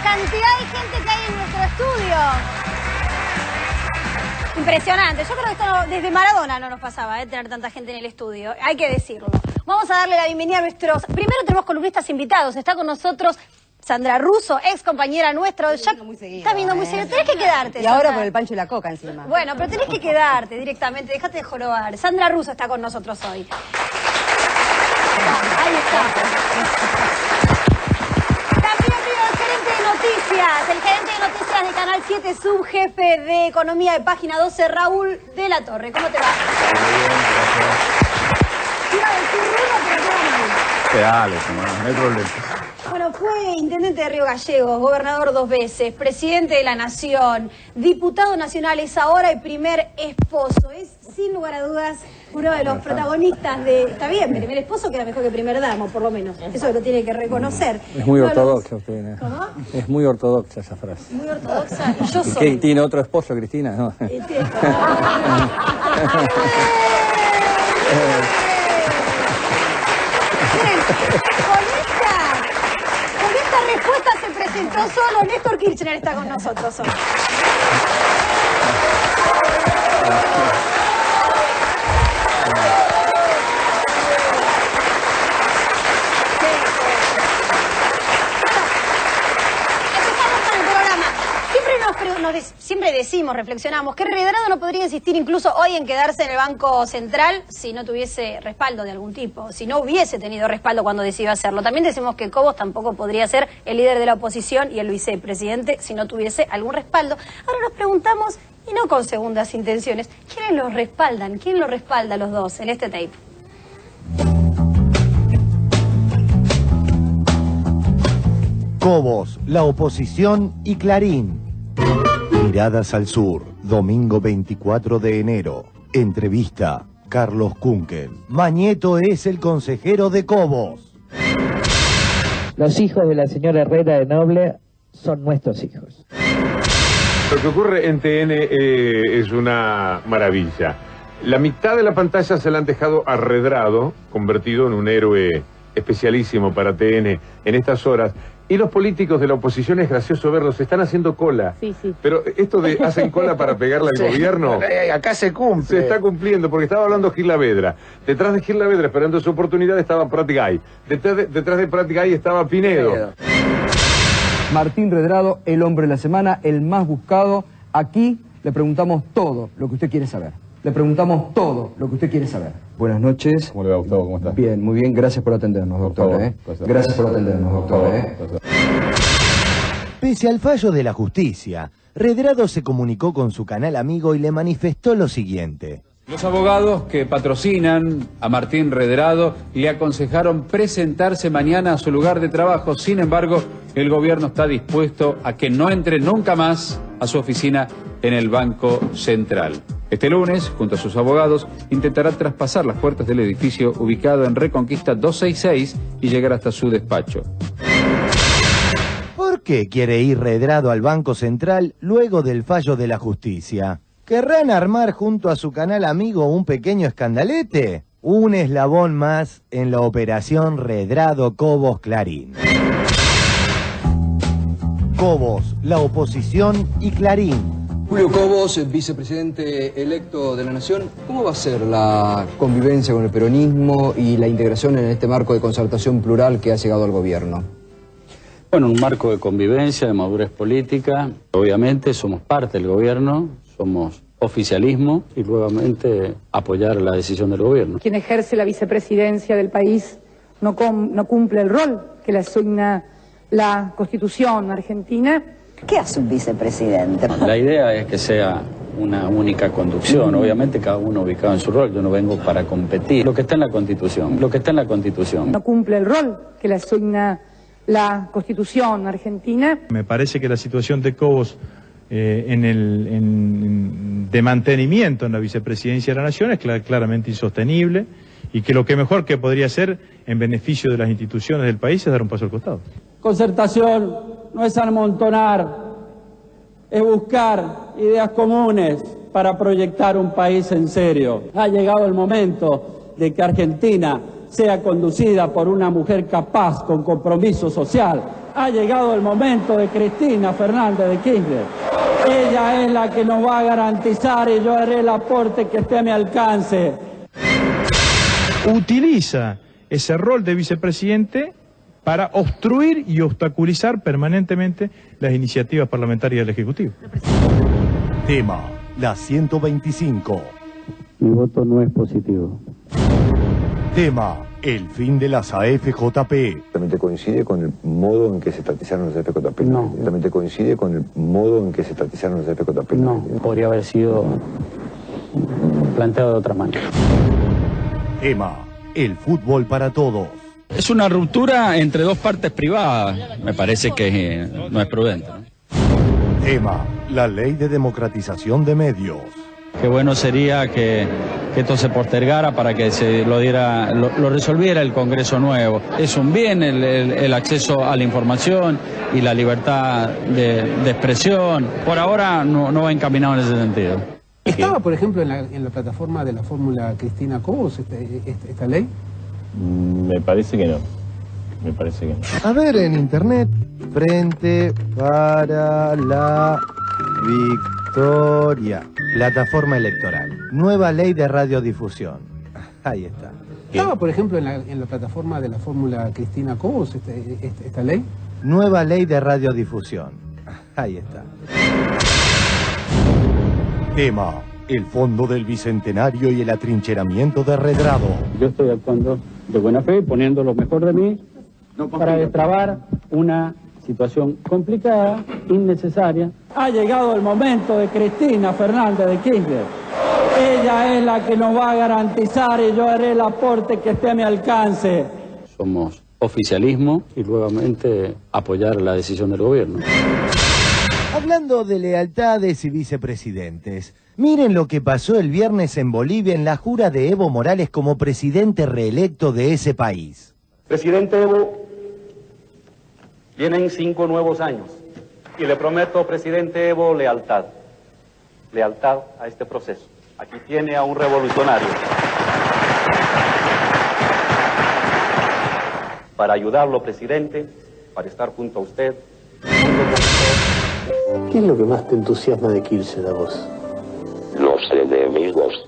cantidad de gente que hay en nuestro estudio. Impresionante. Yo creo que esto desde Maradona no nos pasaba, tener tanta gente en el estudio. Hay que decirlo. Vamos a darle la bienvenida a nuestros... Primero tenemos columnistas invitados. Está con nosotros Sandra Russo, ex compañera nuestra. Ya estás viendo muy seguido. Tenés que quedarte. Y Sandra. ahora por el pancho y la coca encima. Bueno, pero tenés que quedarte directamente. Déjate de jorobar. Sandra Russo está con nosotros hoy. Ahí está. También vino el gerente de noticias de Canal 7, subjefe de Economía de Página 12, Raúl de la Torre. ¿Cómo te va? Iba a decir Rulo, pero queda mal. Dale, no hay problema. Bueno, fue intendente de Río Gallegos, gobernador 2 veces, presidente de la Nación, diputado nacional, es ahora el primer esposo. Es, sin lugar a dudas, uno de los protagonistas de... Está bien, primer esposo queda mejor que primer damo, por lo menos. Eso lo tiene que reconocer. Es muy ortodoxa usted, ¿no? ¿Cómo? Es muy ortodoxa esa frase. Muy ortodoxa. Y yo ¿Y soy... qué, tiene otro esposo, Cristina? No. Con esta respuesta se presentó solo. Néstor Kirchner está con nosotros hoy. Siempre decimos, reflexionamos, que Redrado no podría insistir incluso hoy en quedarse en el Banco Central si no tuviese respaldo de algún tipo, si no hubiese tenido respaldo cuando decidió hacerlo. También decimos que Cobos tampoco podría ser el líder de la oposición y el vicepresidente si no tuviese algún respaldo. Ahora nos preguntamos, y no con segundas intenciones, ¿quiénes los respaldan? ¿Quién los respalda a los dos en este tape? Cobos, la oposición y Clarín. Miradas al Sur, domingo 24 de enero. Entrevista, Carlos Kunkel. Mañeto es el consejero de Cobos. Los hijos de la señora Herrera de Noble son nuestros hijos. Lo que ocurre en TN es una maravilla. La mitad de la pantalla se la han dejado a Redrado, convertido en un héroe especialísimo para TN en estas horas. Y los políticos de la oposición, es gracioso verlos, están haciendo cola. Sí, sí. Pero esto de hacen cola para pegarle al gobierno... Acá se cumple. Se está cumpliendo, porque estaba hablando Gil Lavedra. Detrás de Gil Lavedra, esperando su oportunidad, estaba Prat Gay. Detrás de Prat Gay estaba Pinedo. Martín Redrado, el hombre de la semana, el más buscado. Aquí le preguntamos todo lo que usted quiere saber. Le preguntamos todo lo que usted quiere saber. Buenas noches. ¿Cómo le va, Gustavo? ¿Cómo está? Bien, muy bien. Gracias por atendernos, doctor. Gracias por atendernos, doctor. Pese al fallo de la justicia, Redrado se comunicó con su canal amigo y le manifestó lo siguiente. Los abogados que patrocinan a Martín Redrado le aconsejaron presentarse mañana a su lugar de trabajo. Sin embargo, el gobierno está dispuesto a que no entre nunca más a su oficina en el Banco Central. Este lunes, junto a sus abogados, intentará traspasar las puertas del edificio ubicado en Reconquista 266 y llegar hasta su despacho. ¿Por qué quiere ir Redrado al Banco Central luego del fallo de la justicia? ¿Querrán armar junto a su canal amigo un pequeño escandalete? Un eslabón más en la operación Redrado Cobos Clarín. Cobos, la oposición y Clarín. Julio Cobos, vicepresidente electo de la Nación, ¿cómo va a ser la convivencia con el peronismo y la integración en este marco de concertación plural que ha llegado al gobierno? Bueno, un marco de convivencia, de madurez política. Obviamente somos parte del gobierno, somos oficialismo y nuevamente apoyar la decisión del gobierno. Quien ejerce la vicepresidencia del país no cumple el rol que le asigna la Constitución argentina. ¿Qué hace un vicepresidente? La idea es que sea una única conducción, obviamente cada uno ubicado en su rol, yo no vengo para competir. Lo que está en la Constitución, No cumple el rol que le asigna la Constitución argentina. Me parece que la situación de Cobos de mantenimiento en la vicepresidencia de la Nación es claramente insostenible y que lo que mejor que podría hacer en beneficio de las instituciones del país es dar un paso al costado. Concertación no es amontonar, es buscar ideas comunes para proyectar un país en serio. Ha llegado el momento de que Argentina sea conducida por una mujer capaz, con compromiso social. Ha llegado el momento de Cristina Fernández de Kirchner. Ella es la que nos va a garantizar y yo haré el aporte que esté a mi alcance. Utiliza ese rol de vicepresidente para obstruir y obstaculizar permanentemente las iniciativas parlamentarias del Ejecutivo. Tema, la 125. Mi voto no es positivo. Tema, el fin de las AFJP. ¿También coincide con el modo en que se practicaron los AFJP? No. ¿También coincide con el modo en que se practicaron los AFJP? No, podría haber sido planteado de otra manera. Tema, el fútbol para todos. Es una ruptura entre dos partes privadas. Me parece que no es prudente, ¿no? Tema, la ley de democratización de medios. Qué bueno sería que esto se postergara para que se lo resolviera el Congreso nuevo. Es un bien el acceso a la información y la libertad de expresión. Por ahora no va encaminado en ese sentido. ¿Estaba, por ejemplo, en la plataforma de la fórmula Cristina Cobos esta ley? Me parece que no. Me parece que no. A ver en internet, Frente para la Victoria. Plataforma electoral. Nueva ley de radiodifusión. Ahí está. ¿Estaba, por ejemplo, en la plataforma de la fórmula Cristina Cobos esta ley? Nueva ley de radiodifusión. Ahí está. Tema, el fondo del Bicentenario y el atrincheramiento de Redrado. Yo estoy actuando de buena fe, poniendo lo mejor de mí para destrabar una situación complicada, innecesaria. Ha llegado el momento de Cristina Fernández de Kirchner. Ella es la que nos va a garantizar y yo haré el aporte que esté a mi alcance. Somos oficialismo y nuevamente apoyar la decisión del gobierno. Hablando de lealtades y vicepresidentes, miren lo que pasó el viernes en Bolivia en la jura de Evo Morales como presidente reelecto de ese país. Presidente Evo, vienen 5 nuevos años y le prometo, presidente Evo, lealtad. Lealtad a este proceso. Aquí tiene a un revolucionario. Para ayudarlo, presidente, para estar junto a usted, junto con usted. ¿Qué es lo que más te entusiasma de Kirchner a vos? Los enemigos.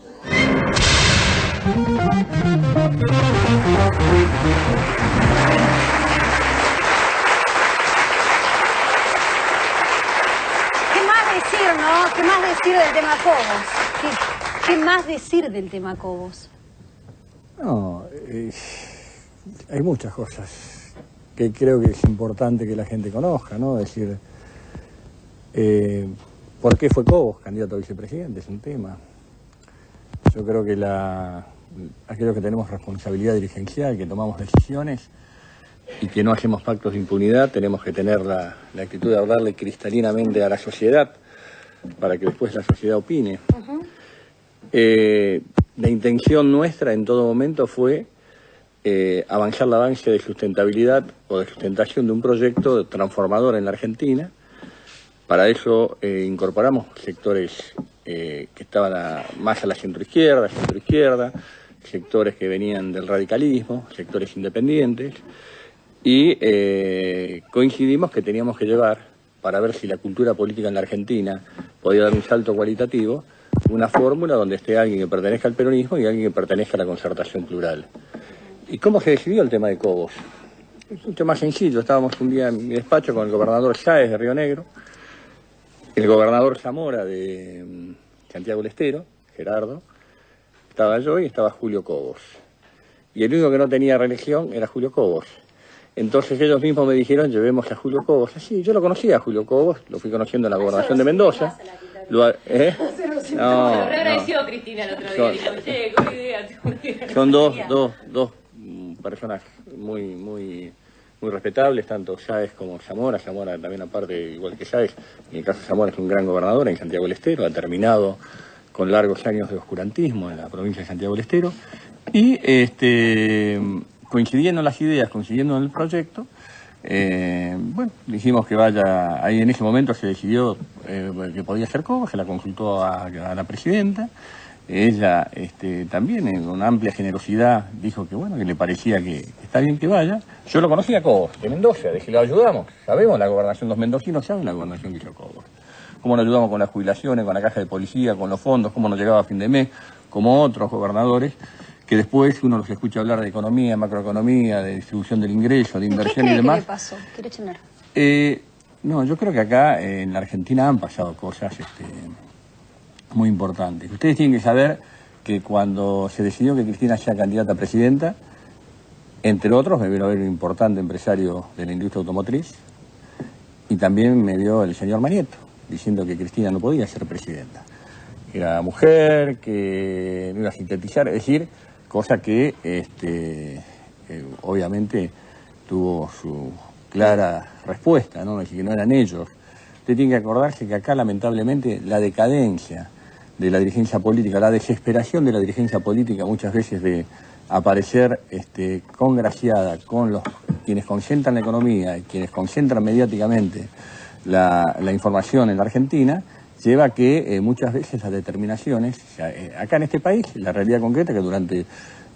¿Qué más decir, no? ¿Qué más decir del tema Cobos? ¿Qué más decir del tema Cobos? No, hay muchas cosas que creo que es importante que la gente conozca, ¿no? Es decir, ¿por qué fue Cobos candidato a vicepresidente? Es un tema. Yo creo que aquellos que tenemos responsabilidad dirigencial, que tomamos decisiones y que no hacemos pactos de impunidad, tenemos que tener la actitud de hablarle cristalinamente a la sociedad para que después la sociedad opine. La intención nuestra en todo momento fue avanzar el avance de sustentabilidad o de sustentación de un proyecto transformador en la Argentina. Para eso incorporamos sectores que estaban más a la centroizquierda, sectores que venían del radicalismo, sectores independientes, y coincidimos que teníamos que llevar, para ver si la cultura política en la Argentina podía dar un salto cualitativo, una fórmula donde esté alguien que pertenezca al peronismo y alguien que pertenezca a la concertación plural. ¿Y cómo se decidió el tema de Cobos? Es mucho más sencillo. Estábamos un día en mi despacho con el gobernador Sáez de Río Negro, el gobernador Zamora de Santiago del Estero, Gerardo, estaba yo y estaba Julio Cobos. Y el único que no tenía reelección era Julio Cobos. Entonces ellos mismos me dijeron, llevemos a Julio Cobos. Así, yo lo conocía a Julio Cobos, lo fui conociendo en la gobernación de Mendoza. No, agradeció Cristina el otro día. Dijo, che, ¿cómo idea? Son dos personas muy respetables, tanto Sáez como Zamora. Zamora también, aparte, igual que Sáez, en el caso de Zamora es un gran gobernador en Santiago del Estero, ha terminado con largos años de oscurantismo en la provincia de Santiago del Estero. Y coincidiendo en las ideas, coincidiendo en el proyecto, bueno, dijimos que vaya, ahí en ese momento se decidió que podía ser Cobos, se la consultó a la presidenta, ella también con amplia generosidad dijo que bueno, que le parecía que está bien que vaya. Yo lo conocí a Cobos, de Mendoza, de que lo ayudamos. Sabemos la gobernación, los mendocinos saben la gobernación que hizo Cobos. Cómo nos ayudamos con las jubilaciones, con la caja de policía, con los fondos, cómo nos llegaba a fin de mes, como otros gobernadores, que después uno los escucha hablar de economía, macroeconomía, de distribución del ingreso, de inversión y demás. ¿Qué le pasó? ¿Quiere chenar? No, yo creo que acá en la Argentina han pasado cosas muy importantes. Ustedes tienen que saber que cuando se decidió que Cristina sea candidata a presidenta, entre otros me vio a ver un importante empresario de la industria automotriz y también me vio el señor Manieto, diciendo que Cristina no podía ser presidenta. Era mujer, que no iba a sintetizar, es decir, cosa que obviamente tuvo su clara respuesta, ¿no? Es decir, que no eran ellos. Usted tiene que acordarse que acá lamentablemente la decadencia de la dirigencia política, la desesperación de la dirigencia política muchas veces de aparecer congraciada con quienes concentran la economía y quienes concentran mediáticamente la información en la Argentina, lleva a que muchas veces las determinaciones, acá en este país, la realidad concreta que durante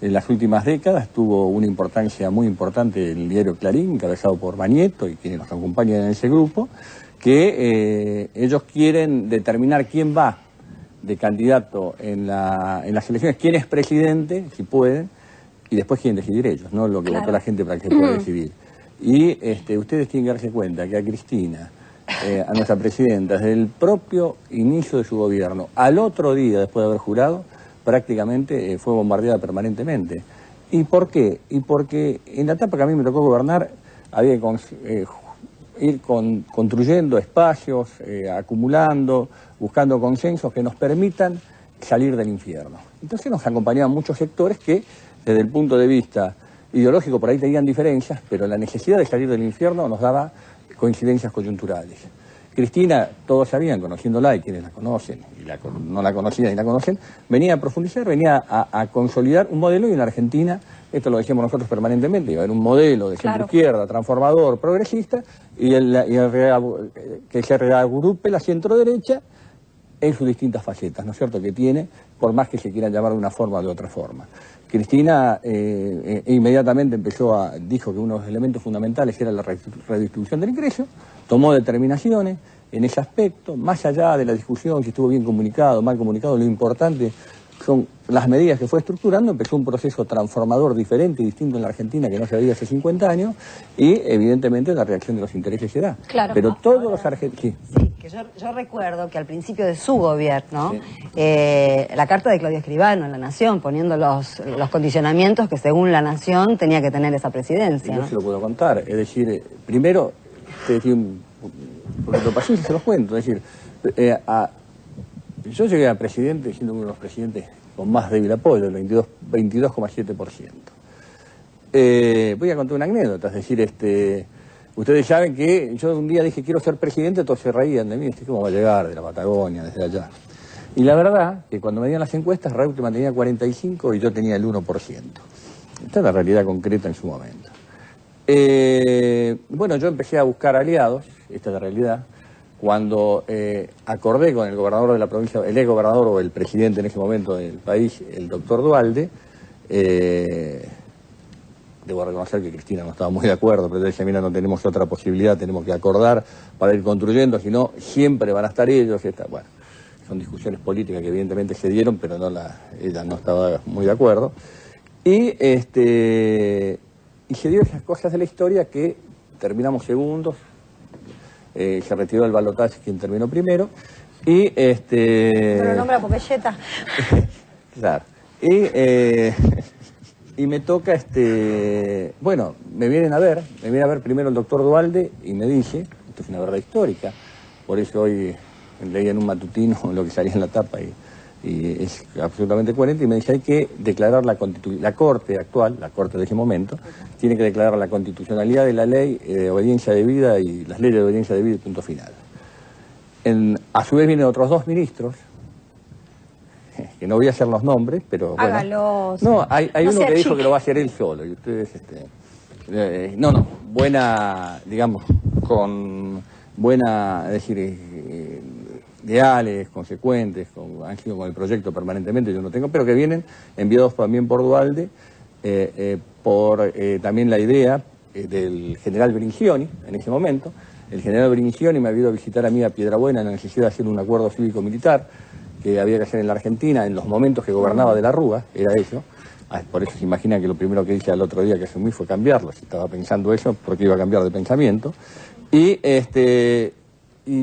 las últimas décadas tuvo una importancia muy importante el diario Clarín, encabezado por Manieto y quienes nos acompañan en ese grupo, que ellos quieren determinar quién va de candidato en las elecciones, quién es presidente, si pueden, y después quieren decidir ellos, no lo que votó la gente para que se pueda decidir. Y ustedes tienen que darse cuenta que a Cristina, a nuestra presidenta, desde el propio inicio de su gobierno, al otro día después de haber jurado, prácticamente fue bombardeada permanentemente. ¿Y por qué? Y porque en la etapa que a mí me tocó gobernar, había que ir construyendo espacios, acumulando, buscando consensos que nos permitan salir del infierno. Entonces nos acompañaban muchos sectores que, desde el punto de vista ideológico, por ahí tenían diferencias, pero la necesidad de salir del infierno nos daba coincidencias coyunturales. Cristina, todos sabían, conociéndola, y quienes la conocen, y no la conocían y la conocen, venía a profundizar, venía a consolidar un modelo, y en Argentina, esto lo decíamos nosotros permanentemente, iba a haber un modelo de centro-izquierda, transformador, progresista, y que se reagrupe la centro-derecha en sus distintas facetas, ¿no es cierto?, que tiene, por más que se quieran llamar de una forma o de otra forma. Cristina inmediatamente dijo que uno de los elementos fundamentales era la redistribución del ingreso, tomó determinaciones en ese aspecto, más allá de la discusión si estuvo bien comunicado, mal comunicado, lo importante son las medidas que fue estructurando. Empezó un proceso transformador diferente y distinto en la Argentina que no se veía hace 50 años y evidentemente la reacción de los intereses se da. Claro. Pero todos los argentinos... Sí, que yo recuerdo que al principio de su gobierno, la carta de Claudio Escribano en La Nación, poniendo los condicionamientos que según La Nación tenía que tener esa presidencia. Yo se lo puedo contar, es decir, primero, porque lo pasé y se los cuento, es decir, yo llegué a presidente siendo uno de los presidentes con más débil apoyo, el 22,7%. Voy a contar una anécdota, es decir, ustedes saben que yo un día dije quiero ser presidente, todos se reían de mí, ¿cómo va a llegar de la Patagonia, desde allá? Y la verdad que cuando me dieron las encuestas, Raúl mantenía 45% y yo tenía el 1%. Esta es la realidad concreta en su momento. Bueno, yo empecé a buscar aliados, esta es la realidad, cuando acordé con el gobernador de la provincia, el ex gobernador o el presidente en ese momento del país, el doctor Duhalde. Debo reconocer que Cristina no estaba muy de acuerdo, pero decía, mira, no tenemos otra posibilidad, tenemos que acordar para ir construyendo, si no, siempre van a estar ellos. Bueno, son discusiones políticas que evidentemente se dieron, pero ella no estaba muy de acuerdo. Y se dio esas cosas de la historia que terminamos segundos, se retiró el balotaje quien terminó primero, y Pero nombra Popeyeta. Claro. Y me toca, bueno, me viene a ver primero el doctor Duhalde y me dice, esto es una verdad histórica, por eso hoy leí en un matutino lo que salía en la tapa y es absolutamente coherente, y me dice hay que declarar la Corte actual, la Corte de ese momento, tiene que declarar la constitucionalidad de la ley de obediencia debida y las leyes de obediencia debida y punto final. A su vez vienen otros dos ministros, que no voy a hacer los nombres, pero bueno. Hágalos. No, hay uno que dijo que lo va a hacer él solo, y ustedes, buena, digamos, con buena, es decir, leales, consecuentes, han sido con el proyecto permanentemente, yo no tengo, pero que vienen enviados también por Duhalde, por también la idea del general Brinchioni en ese momento. El general Brinchioni me había ido a visitar a mí a Piedrabuena en la necesidad de hacer un acuerdo cívico-militar que había que hacer en la Argentina en los momentos que gobernaba de la Rúa, era eso. Por eso se imagina que lo primero que hice al otro día que asumí fue cambiarlo. Si estaba pensando eso, porque iba a cambiar de pensamiento. Y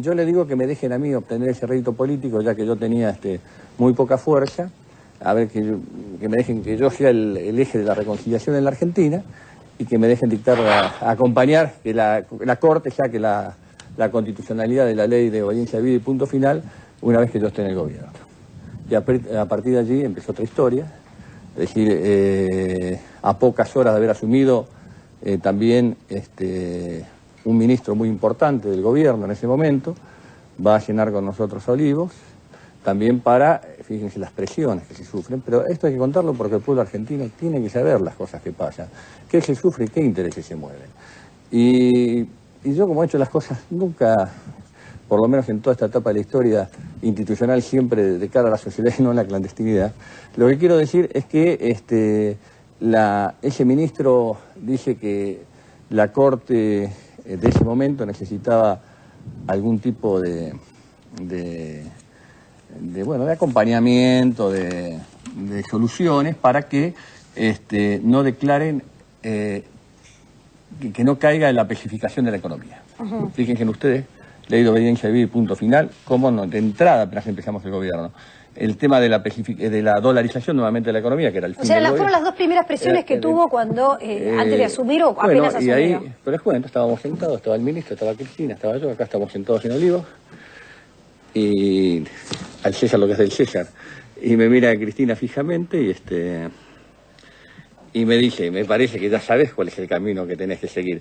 yo le digo que me dejen a mí obtener ese rédito político, ya que yo tenía muy poca fuerza. A ver, que me dejen que yo sea el eje de la reconciliación en la Argentina y que me dejen dictar, acompañar, que la Corte saque la constitucionalidad de la ley de obediencia de vida y punto final una vez que yo esté en el gobierno. Y a partir de allí empezó otra historia, es decir, a pocas horas de haber asumido también un ministro muy importante del gobierno en ese momento, va a cenar con nosotros a Olivos, también para, fíjense las presiones que se sufren, pero esto hay que contarlo porque el pueblo argentino tiene que saber las cosas que pasan, qué se sufre y qué intereses se mueven. Y yo, como he hecho las cosas, nunca, por lo menos en toda esta etapa de la historia institucional, siempre de cara a la sociedad y no a la clandestinidad, lo que quiero decir es que ese ministro dice que la Corte de ese momento necesitaba algún tipo de acompañamiento, de soluciones para que no declaren, que no caiga en la especificación de la economía. Fíjense ustedes, ley de obediencia de vida y punto final, cómo de entrada apenas empezamos el gobierno. El tema de la dolarización nuevamente de la economía, que era el fin del gobierno. Fueron las dos primeras presiones que tuvo cuando, antes de asumir o apenas asumió. Y ahí, pero les cuento, estábamos sentados, estaba el ministro, estaba Cristina, estaba yo, acá estamos sentados en Olivos, y al César lo que es del César. Y me mira Cristina fijamente y me dice, me parece que ya sabes cuál es el camino que tenés que seguir.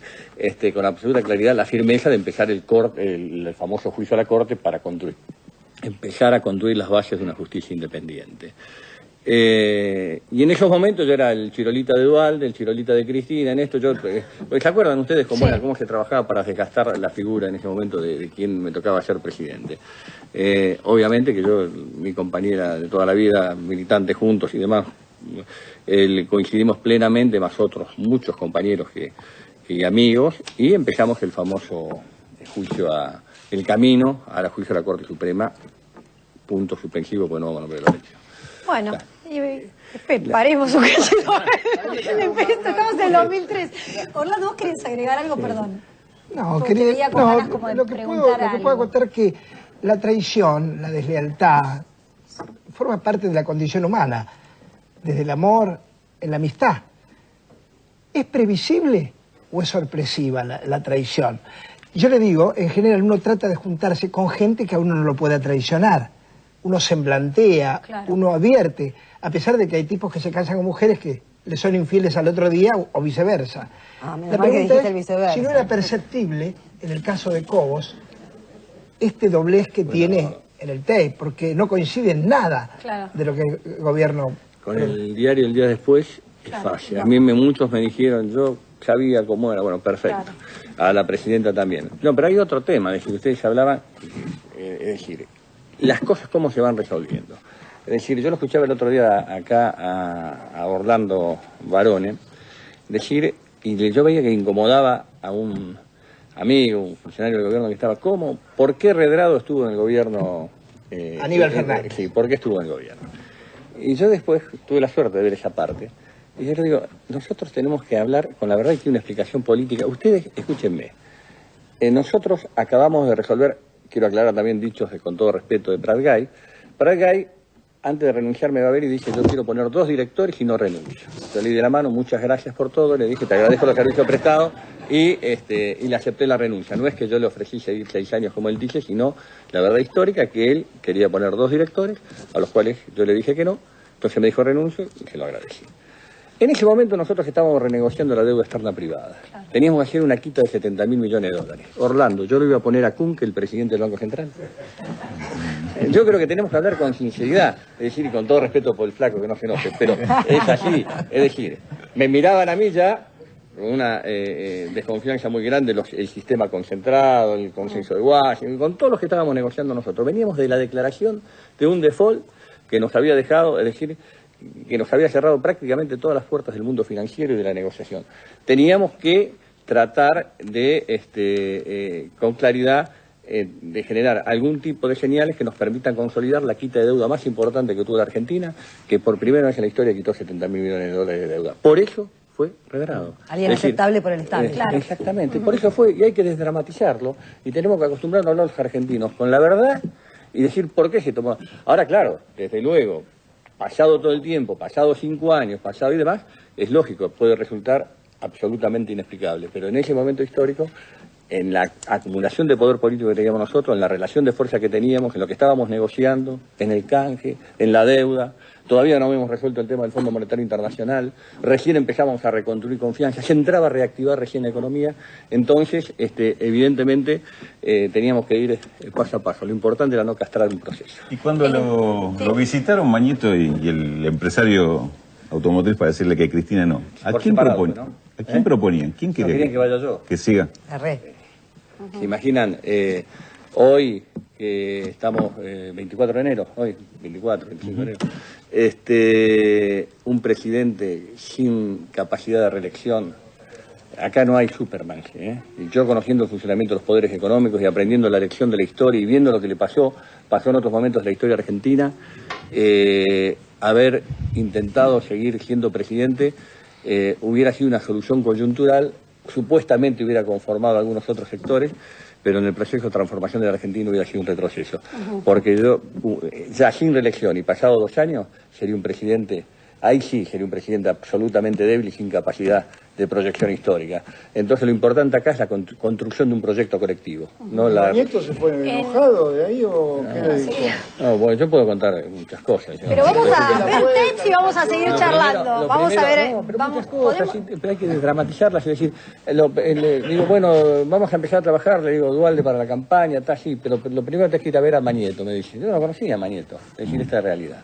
Con absoluta claridad, la firmeza de empezar el famoso juicio a la Corte para empezar a construir las bases de una justicia independiente. Y en esos momentos yo era el chirolita de Duhalde, el chirolita de Cristina, en esto ¿se acuerdan ustedes cómo era, cómo se trabajaba para desgastar la figura en ese momento de quien me tocaba ser presidente? Obviamente que yo, mi compañera de toda la vida, militantes juntos y demás, coincidimos plenamente, más otros muchos compañeros y amigos, y empezamos el famoso juicio el camino a la juicio de la Corte Suprema, punto suspensivo, pues no vamos a nombrar la elección. Bueno, paremos un cachito. Estamos en el 2003. Orlando, ¿vos querés agregar algo? Perdón. No, lo que puedo contar es que la traición, la deslealtad, forma parte de la condición humana, desde el amor, en la amistad. ¿Es previsible o es sorpresiva la traición? Yo le digo, en general uno trata de juntarse con gente que a uno no lo pueda traicionar. Uno semblantea, uno advierte, a pesar de que hay tipos que se casan con mujeres que le son infieles al otro día o viceversa. La pregunta es, si no era perceptible, en el caso de Cobos, este doblez que tiene en el TEI, porque no coincide en nada de lo que el gobierno... Con el diario el día después es fácil. A mí muchos me dijeron, yo sabía cómo era, bueno, perfecto. A la presidenta también. No, pero hay otro tema, es decir, ustedes hablaban, es decir, las cosas cómo se van resolviendo. Es decir, yo lo escuchaba el otro día acá a Orlando Barone decir, y yo veía que incomodaba a un amigo, un funcionario del gobierno que estaba, ¿por qué Redrado estuvo en el gobierno? Aníbal Fernández. Sí, ¿por qué estuvo en el gobierno? Y yo después tuve la suerte de ver esa parte, y yo le digo, nosotros tenemos que hablar con la verdad y que una explicación política. Ustedes, escúchenme, nosotros acabamos de resolver, quiero aclarar también dichos con todo respeto de Prat Gay. Prat Gay, antes de renunciar, me va a ver y dice, yo quiero poner 2 directores y no renuncio. Yo le di la mano, muchas gracias por todo, le dije, te agradezco los servicios prestados y le acepté la renuncia. No es que yo le ofrecí seguir 6 años como él dice, sino la verdad histórica que él quería poner 2 directores, a los cuales yo le dije que no, entonces me dijo renuncio y se lo agradecí. En ese momento nosotros estábamos renegociando la deuda externa privada. Teníamos que hacer una quita de 70.000 millones de dólares. Orlando, yo lo iba a poner a Kuhn, que el presidente del Banco Central. Yo creo que tenemos que hablar con sinceridad, es decir, y con todo respeto por el flaco, que no se enoje, pero es así. Es decir, me miraban a mí ya, una desconfianza muy grande el sistema concentrado, el consenso de Washington, con todos los que estábamos negociando nosotros. Veníamos de la declaración de un default que nos había dejado, es decir, que nos había cerrado prácticamente todas las puertas del mundo financiero y de la negociación. Teníamos que tratar de, con claridad, de generar algún tipo de señales que nos permitan consolidar la quita de deuda más importante que tuvo la Argentina, que por primera vez en la historia quitó 70.000 millones de dólares de deuda. Por eso fue Redrado. Alguien aceptable por el Estado. Claro. Exactamente, por eso fue, y hay que desdramatizarlo, y tenemos que acostumbrarnos a hablar los argentinos con la verdad y decir por qué se tomó. Ahora, claro, desde luego, pasado todo el tiempo, pasado 5 años, pasado y demás, es lógico, puede resultar absolutamente inexplicable, pero en ese momento histórico, en la acumulación de poder político que teníamos nosotros, en la relación de fuerza que teníamos, en lo que estábamos negociando, en el canje, en la deuda, todavía no habíamos resuelto el tema del Fondo Monetario Internacional, recién empezamos a reconstruir confianza, se entraba a reactivar recién la economía, entonces, evidentemente, teníamos que ir paso a paso. Lo importante era no castrar un proceso. Y cuando lo visitaron Mañeto y el empresario automotriz para decirle que Cristina no, ¿a quién proponían? ¿No? ¿A quién proponían? ¿Quién quería querían que vaya yo? Que siga. ¿Se imaginan? Hoy, que estamos 24 de enero, hoy, 24, 25 de enero, un presidente sin capacidad de reelección, acá no hay Superman, Y yo conociendo el funcionamiento de los poderes económicos y aprendiendo la lección de la historia y viendo lo que le pasó en otros momentos de la historia argentina, haber intentado seguir siendo presidente hubiera sido una solución coyuntural, supuestamente hubiera conformado a algunos otros sectores, pero en el proceso de transformación de la Argentina hubiera sido un retroceso. Porque yo, ya sin reelección y pasado 2 años, sería un presidente, ahí sí sería un presidente absolutamente débil y sin capacidad de proyección histórica. Entonces lo importante acá es la construcción de un proyecto colectivo. ¿No? ¿Nieto se fue enojado de ahí o qué le dijo? No, bueno, yo puedo contar muchas cosas. Pero vamos a ver Pepsi y vamos a seguir charlando. Vamos a ver, muchas cosas, pero hay que desdramatizarlas y decir, digo, bueno, vamos a empezar a trabajar, le digo, Dualde para la campaña, está así, pero lo primero que hay que ir a ver a Mañeto, me dice. Yo no conocía a Mañeto, es decir, esta es la realidad.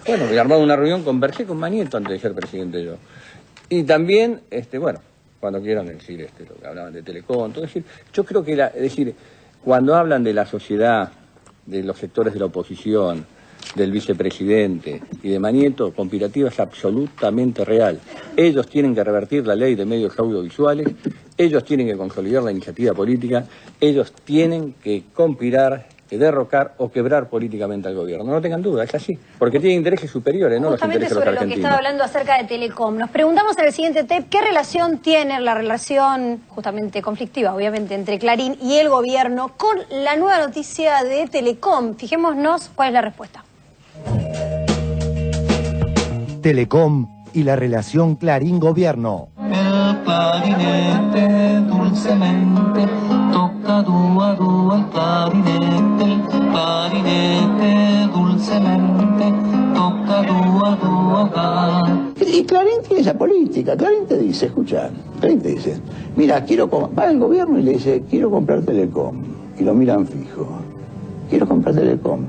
Bueno, me armado una reunión, conversé con Mañeto antes de ser presidente yo. Y también, bueno, cuando quieran decir lo que hablaban de Telecom, todo, es decir, yo creo que cuando hablan de la sociedad, de los sectores de la oposición, del vicepresidente y de Mañeto, conspirativa es absolutamente real. Ellos tienen que revertir la ley de medios audiovisuales, ellos tienen que consolidar la iniciativa política, ellos tienen que conspirar, derrocar o quebrar políticamente al gobierno. No tengan duda, es así. Porque tiene intereses superiores, no los intereses de los argentinos. Justamente sobre lo que estaba hablando acerca de Telecom. Nos preguntamos en el siguiente tape, ¿qué relación tiene la relación justamente conflictiva, obviamente, entre Clarín y el gobierno con la nueva noticia de Telecom? Fijémonos cuál es la respuesta. Telecom y la relación Clarín-gobierno. El clarinete dulcemente toca dúo a dúo el clarinete dulcemente toca dúo a dúo acá. Y Clarín tiene esa política. Clarín te dice, escucha, Clarín te dice, mira, va al gobierno y le dice, quiero comprar Telecom. Y lo miran fijo. Quiero comprar Telecom.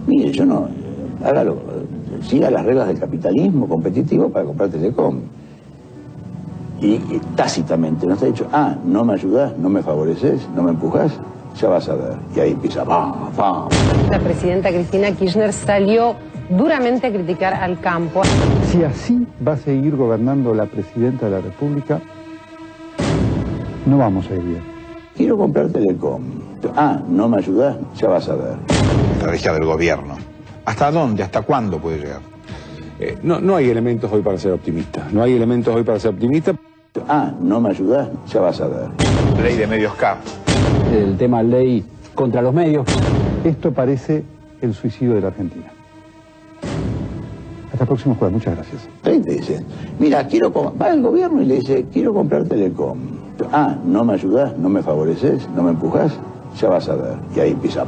Mire, yo no, hágalo, siga las reglas del capitalismo competitivo para comprar Telecom. Y tácitamente no está dicho, no me ayudás, no me favoreces, no me empujás, ya vas a ver. Y ahí empieza, ¡pam! La presidenta Cristina Kirchner salió duramente a criticar al campo. Si así va a seguir gobernando la presidenta de la República, no vamos a ir bien. Quiero comprar Telecom. No me ayudás, ya vas a ver. Estrategia del gobierno. ¿Hasta dónde, hasta cuándo puede llegar? No hay elementos hoy para ser optimista. No hay elementos hoy para ser optimista. No me ayudás, ya vas a ver. Ley de medios CAP. El tema ley contra los medios. Esto parece el suicidio de la Argentina. Hasta el próximo jueves, muchas gracias. Ahí te dice, mira, va al gobierno y le dice, quiero comprar Telecom. No me ayudás, no me favoreces, no me empujás, ya vas a ver. Y ahí empieza,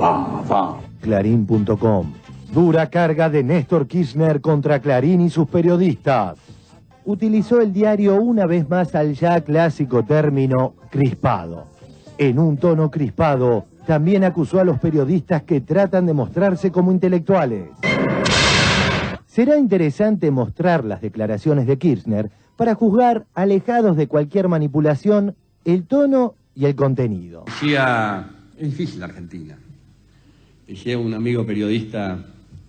Clarín.com. Dura carga de Néstor Kirchner contra Clarín y sus periodistas. Utilizó el diario una vez más al ya clásico término crispado. En un tono crispado, también acusó a los periodistas que tratan de mostrarse como intelectuales. Será interesante mostrar las declaraciones de Kirchner para juzgar, alejados de cualquier manipulación, el tono y el contenido. Decía, es difícil la Argentina. Decía un amigo periodista,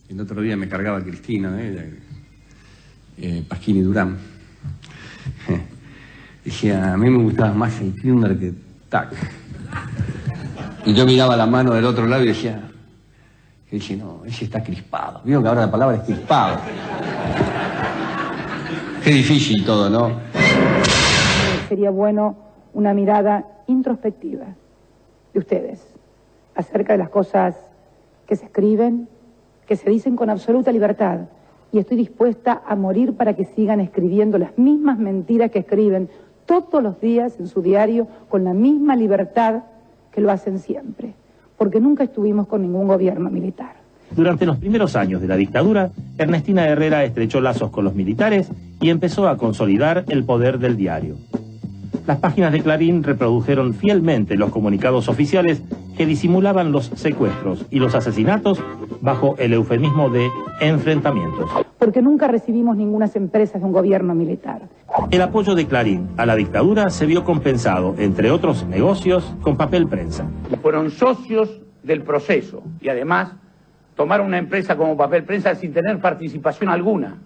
el otro día me cargaba Cristina, Pasquini Durán. Decía, a mí me gustaba más el Kirchner que Tac. Y yo miraba la mano del otro lado y decía, no, ese está crispado. Vieron que ahora la palabra es crispado. Qué difícil todo, ¿no? Sería bueno una mirada introspectiva de ustedes acerca de las cosas que se escriben, que se dicen con absoluta libertad. Y estoy dispuesta a morir para que sigan escribiendo las mismas mentiras que escriben todos los días en su diario con la misma libertad que lo hacen siempre. Porque nunca estuvimos con ningún gobierno militar. Durante los primeros años de la dictadura, Ernestina Herrera estrechó lazos con los militares y empezó a consolidar el poder del diario. Las páginas de Clarín reprodujeron fielmente los comunicados oficiales que disimulaban los secuestros y los asesinatos bajo el eufemismo de enfrentamientos. Porque nunca recibimos ninguna empresa de un gobierno militar. El apoyo de Clarín a la dictadura se vio compensado, entre otros negocios, con papel prensa. Fueron socios del proceso y además tomaron una empresa como papel prensa sin tener participación alguna,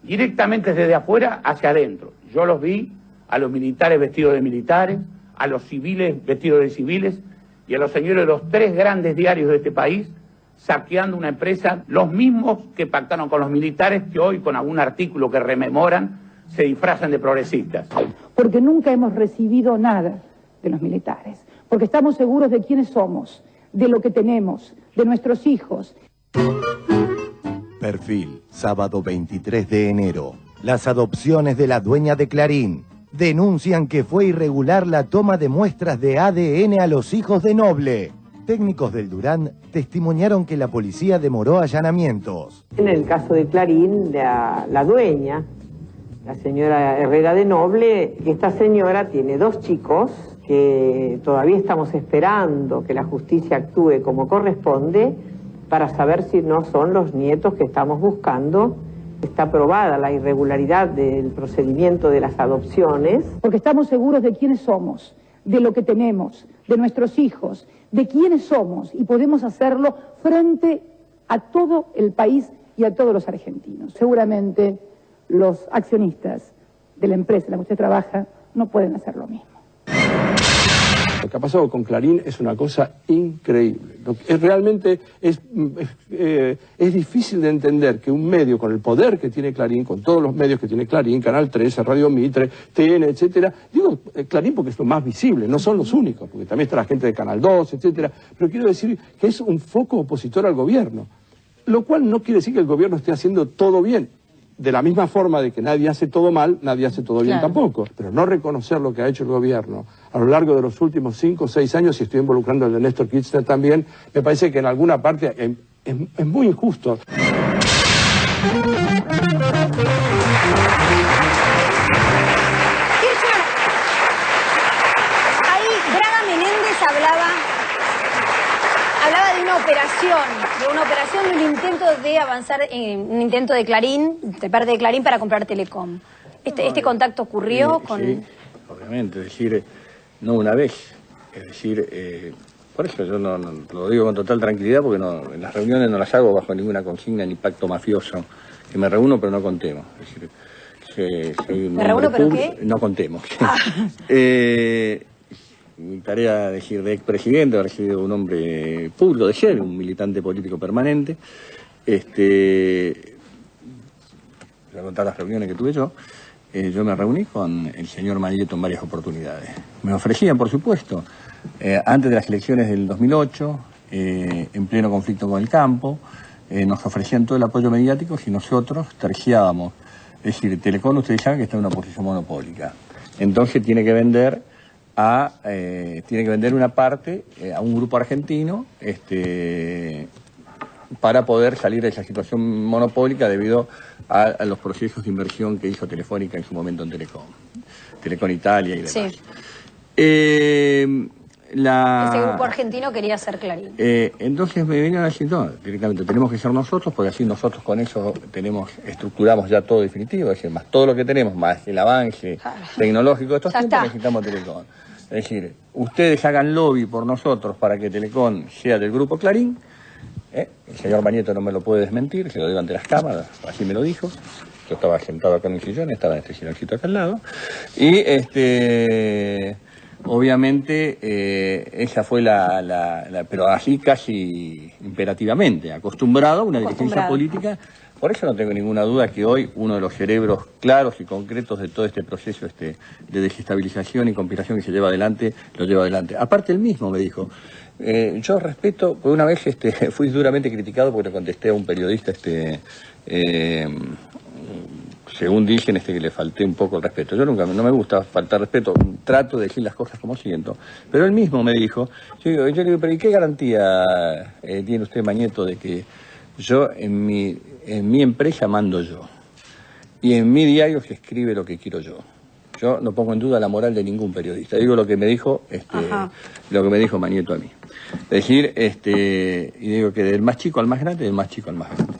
directamente desde afuera hacia adentro. Yo los vi a los militares vestidos de militares, a los civiles vestidos de civiles y a los señores de los 3 grandes diarios de este país saqueando una empresa, los mismos que pactaron con los militares, que hoy con algún artículo que rememoran se disfrazan de progresistas. Porque nunca hemos recibido nada de los militares, porque estamos seguros de quiénes somos, de lo que tenemos, de nuestros hijos. Perfil, sábado 23 de enero. Las adopciones de la dueña de Clarín denuncian que fue irregular la toma de muestras de ADN a los hijos de Noble. Técnicos del Durán testimoniaron que la policía demoró allanamientos. En el caso de Clarín, la dueña, la señora Herrera de Noble, esta señora tiene 2 chicos que todavía estamos esperando que la justicia actúe como corresponde para saber si no son los nietos que estamos buscando. Está probada la irregularidad del procedimiento de las adopciones. Porque estamos seguros de quiénes somos, de lo que tenemos, de nuestros hijos, de quiénes somos y podemos hacerlo frente a todo el país y a todos los argentinos. Seguramente los accionistas de la empresa en la que usted trabaja no pueden hacer lo mismo. Lo que ha pasado con Clarín es una cosa increíble. Realmente es difícil de entender que un medio con el poder que tiene Clarín, con todos los medios que tiene Clarín, Canal 13, Radio Mitre, TN, etcétera, digo Clarín porque es lo más visible, no son los únicos, porque también está la gente de Canal 2, etcétera, pero quiero decir que es un foco opositor al gobierno, lo cual no quiere decir que el gobierno esté haciendo todo bien. De la misma forma de que nadie hace todo mal, nadie hace todo bien tampoco. Pero no reconocer lo que ha hecho el gobierno a lo largo de los últimos 5 o 6 años, y estoy involucrando el de Néstor Kirchner también, me parece que en alguna parte es muy injusto. Ahí Braga Menéndez hablaba de una operación, de un intento de avanzar, un intento de Clarín, de parte de Clarín para comprar Telecom. Este contacto ocurrió con... Sí, obviamente, es decir, no una vez, es decir, por eso yo no lo digo con total tranquilidad, porque en las reuniones no las hago bajo ninguna consigna ni pacto mafioso, que me reúno pero no contemos, es decir, soy un ¿Me reúno pero qué? No contemos. Mi tarea, decir, de expresidente, haber sido un hombre público, de ser un militante político permanente. Voy a contar las reuniones que tuve yo. Yo me reuní con el señor Maglietto en varias oportunidades. Me ofrecían, por supuesto, antes de las elecciones del 2008, en pleno conflicto con el campo, nos ofrecían todo el apoyo mediático si nosotros terciábamos. Es decir, Telecom, ustedes saben que está en una posición monopólica. Entonces tiene que vender una parte a un grupo argentino para poder salir de esa situación monopólica debido a los procesos de inversión que hizo Telefónica en su momento en Telecom Italia y demás. Sí. Ese grupo argentino quería ser Clarín. Entonces me vinieron a decir, no, directamente tenemos que ser nosotros, porque así nosotros con eso estructuramos ya todo definitivo, es decir, más todo lo que tenemos, más el avance tecnológico de estos tiempos, necesitamos Telecom. Es decir, ustedes hagan lobby por nosotros para que Telecom sea del grupo Clarín. El señor Mañeto no me lo puede desmentir, se lo digo ante las cámaras, así me lo dijo. Yo estaba sentado acá en mi sillón, estaba en este silloncito acá al lado. Y obviamente esa fue pero así casi imperativamente, acostumbrado a una dirigencia política. Por eso no tengo ninguna duda que hoy uno de los cerebros claros y concretos de todo este proceso de desestabilización y conspiración que se lleva adelante, lo lleva adelante. Aparte él mismo me dijo, yo respeto, porque una vez fui duramente criticado porque le contesté a un periodista, según dicen, que le falté un poco el respeto. Yo nunca, no me gusta faltar respeto, trato de decir las cosas como siento. Pero él mismo me dijo, yo le digo, pero ¿y qué garantía tiene usted, Mañeto, de que yo en mi empresa mando yo? Y en mi diario se escribe lo que quiero yo. Yo no pongo en duda la moral de ningún periodista. Digo lo que me dijo, Mañeto a mí. Es decir, y digo que del más chico al más grande, del más chico al más grande.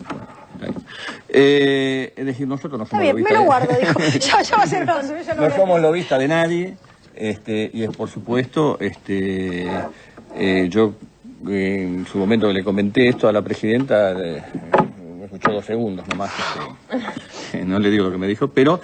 Es decir, nosotros no somos lobistas. Me lo guardo, dijo. Ya va a ser una solución. No somos lobistas de nadie, y por supuesto, yo en su momento le comenté esto a la presidenta, me escuchó 2 segundos nomás, no le digo lo que me dijo, pero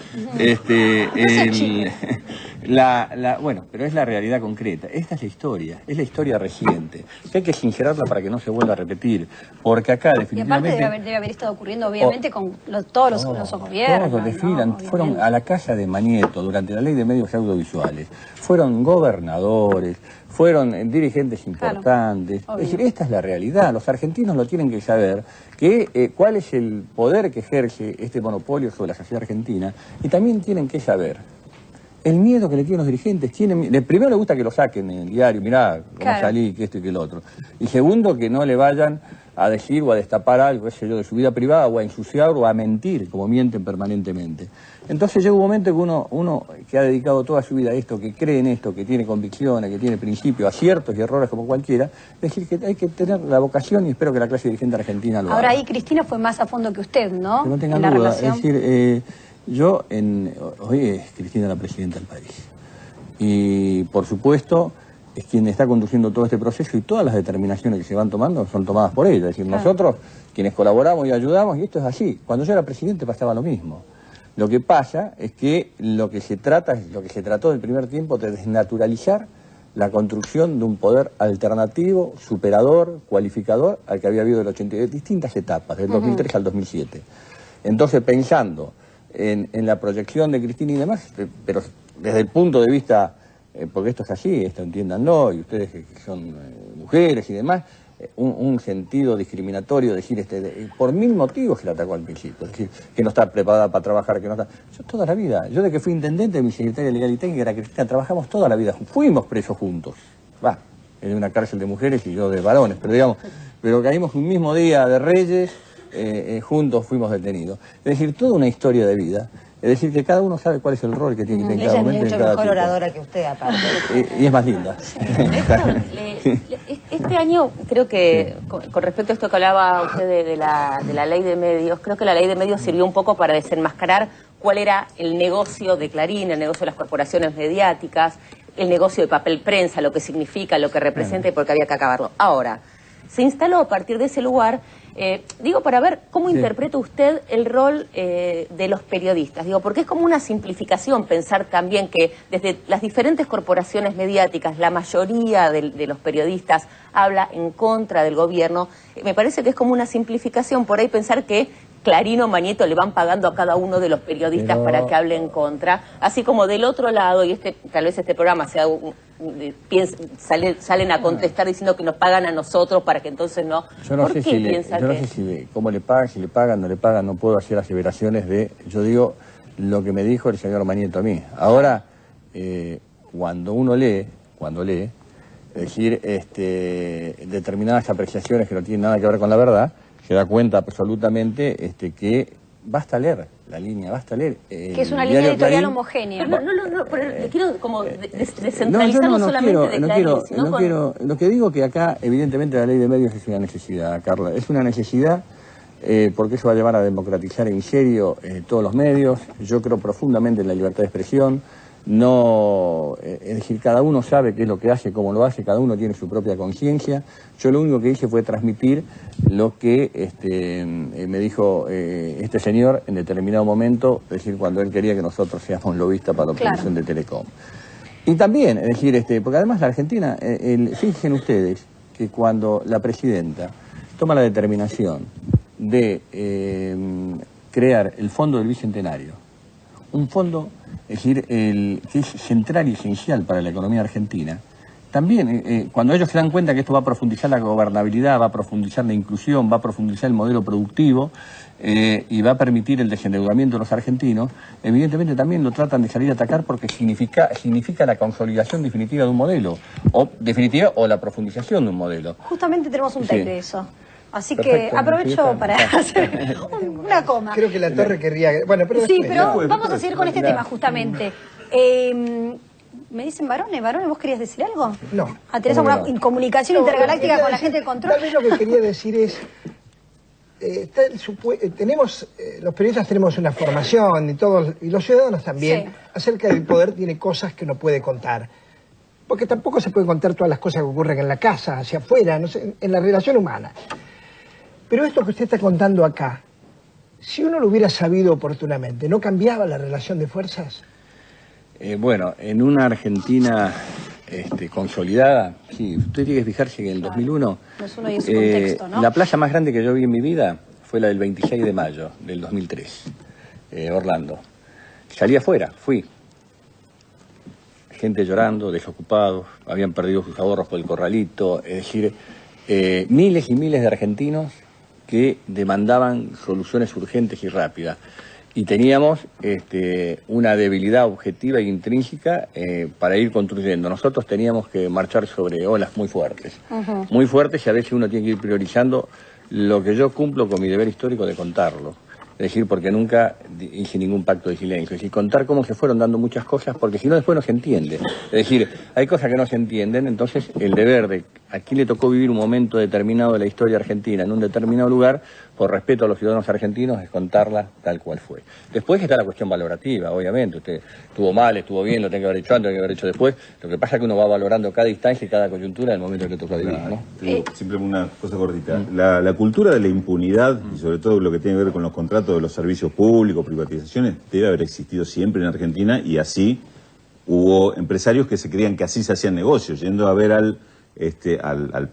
bueno, pero es la realidad concreta. Esta es la historia reciente, que hay que sincerarla para que no se vuelva a repetir, porque acá definitivamente... Y aparte debe haber estado ocurriendo obviamente con todos los gobiernos. Todos desfilan, fueron a la casa de Mañeto durante la ley de medios audiovisuales, fueron gobernadores, fueron dirigentes importantes. Claro, es decir, esta es la realidad, los argentinos lo tienen que saber, cuál es el poder que ejerce este monopolio sobre la sociedad argentina, y también tienen que saber el miedo que le tienen los dirigentes. Primero le gusta que lo saquen en el diario, mirá cómo salí, que esto y que el otro. Y segundo, que no le vayan a decir o a destapar algo, qué sé yo, de su vida privada, o a ensuciar o a mentir, como mienten permanentemente. Entonces llega un momento que uno que ha dedicado toda su vida a esto, que cree en esto, que tiene convicciones, que tiene principios, aciertos y errores como cualquiera, es decir, que hay que tener la vocación, y espero que la clase dirigente argentina lo haga. Ahora ahí Cristina fue más a fondo que usted, ¿no? Que no tengan duda, relación. Es decir, hoy es Cristina la presidenta del país. Y por supuesto es quien está conduciendo todo este proceso, y todas las determinaciones que se van tomando son tomadas por ella. Es decir, nosotros, quienes colaboramos y ayudamos, y esto es así. Cuando yo era presidente pasaba lo mismo. Lo que pasa es que lo que se trató del primer tiempo, de desnaturalizar la construcción de un poder alternativo, superador, cualificador, al que había habido en el 82, distintas etapas, del 2003 al 2007. Entonces, pensando en la proyección de Cristina y demás, pero desde el punto de vista, porque esto es así, esto entiéndanlo, y ustedes que son mujeres y demás, un sentido discriminatorio, decir, por 1000 motivos que la atacó al principio, es decir, que no está preparada para trabajar, que no está... Yo toda la vida, yo de que fui intendente, mi secretaria legal y técnica era Cristina, trabajamos toda la vida, fuimos presos juntos, en una cárcel de mujeres y yo de varones, pero caímos un mismo día de Reyes, juntos fuimos detenidos. Es decir, toda una historia de vida. Es decir, que cada uno sabe cuál es el rol que tiene que tener en cada momento. Ella es mucho mejor oradora que usted, aparte. Y es más linda. Este año, creo que, con respecto a esto que hablaba usted de la ley de medios, creo que la ley de medios sirvió un poco para desenmascarar cuál era el negocio de Clarín, el negocio de las corporaciones mediáticas, el negocio de papel prensa, lo que significa, lo que representa, y por qué había que acabarlo. Ahora, se instaló a partir de ese lugar, para ver cómo interpreta usted el rol de los periodistas. Porque es como una simplificación pensar también que desde las diferentes corporaciones mediáticas, la mayoría de los periodistas habla en contra del gobierno. Me parece que es como una simplificación por ahí pensar que Clarín o Mañeto le van pagando a cada uno de los periodistas para que hable en contra, así como del otro lado, y tal vez este programa sea salen a contestar diciendo que nos pagan a nosotros para que entonces no... Yo no sé si cómo le pagan, si le pagan, no le pagan, no puedo hacer aseveraciones yo digo lo que me dijo el señor Mañeto a mí. Ahora, cuando uno lee, es decir, determinadas apreciaciones que no tienen nada que ver con la verdad, se da cuenta absolutamente que basta leer la línea, basta leer. Que es una línea editorial homogénea. Pero le quiero como descentralizar no solamente de Clarín, sino lo que digo que acá, evidentemente, la ley de medios es una necesidad, Carla. Es una necesidad porque eso va a llevar a democratizar en serio todos los medios. Yo creo profundamente en la libertad de expresión. No, es decir, cada uno sabe qué es lo que hace, cómo lo hace, cada uno tiene su propia conciencia. Yo lo único que hice fue transmitir lo que me dijo este señor en determinado momento, es decir, cuando él quería que nosotros seamos lobistas para la obtención de Telecom. Y también, es decir, porque además la Argentina, fíjense ustedes que cuando la presidenta toma la determinación de crear el Fondo del Bicentenario, un fondo, es decir, que es central y esencial para la economía argentina, también cuando ellos se dan cuenta que esto va a profundizar la gobernabilidad, va a profundizar la inclusión, va a profundizar el modelo productivo y va a permitir el desendeudamiento de los argentinos, evidentemente también lo tratan de salir a atacar porque significa la consolidación definitiva de un modelo, o la profundización de un modelo. Justamente tenemos un tape de eso. Así que aprovecho para hacer una coma. Creo que la Torre querría... Bueno, pero sí, pero vamos a seguir con este tema justamente. Me dicen varones, ¿vos querías decir algo? No. ¿Tenés alguna comunicación intergaláctica con la gente de control? Tal vez lo que quería decir es... tenemos, los periodistas tenemos una formación y los ciudadanos también, acerca del poder tiene cosas que no puede contar. Porque tampoco se puede contar todas las cosas que ocurren en la casa, hacia afuera, no sé, en la relación humana. Pero esto que usted está contando acá, si uno lo hubiera sabido oportunamente, ¿no cambiaba la relación de fuerzas? Bueno, en una Argentina consolidada, sí, usted tiene que fijarse que en el 2001, la playa más grande que yo vi en mi vida fue la del 26 de mayo del 2003, Orlando. Salí afuera, fui. Gente llorando, desocupados, habían perdido sus ahorros por el corralito, es decir, miles y miles de argentinos que demandaban soluciones urgentes y rápidas. Y teníamos una debilidad objetiva e intrínseca para ir construyendo. Nosotros teníamos que marchar sobre olas muy fuertes. Muy fuertes, y a veces uno tiene que ir priorizando lo que yo cumplo con mi deber histórico de contarlo. Es decir, porque nunca hice ningún pacto de silencio. Es decir, contar cómo se fueron dando muchas cosas, porque si no después no se entiende. Es decir, hay cosas que no se entienden, entonces el deber de a quién le tocó vivir un momento determinado de la historia argentina en un determinado lugar, por respeto a los ciudadanos argentinos, es contarla tal cual fue. Después está la cuestión valorativa, obviamente. Usted estuvo mal, estuvo bien, lo tiene que haber hecho antes, lo tiene que haber hecho después. Lo que pasa es que uno va valorando cada instancia y cada coyuntura en el momento que le tocó vivir, ¿no? Simplemente una cosa cortita. La cultura de la impunidad, y sobre todo lo que tiene que ver con los contratos de los servicios públicos, privatizaciones, debe haber existido siempre en Argentina, y así hubo empresarios que se creían que así se hacían negocios, yendo a ver al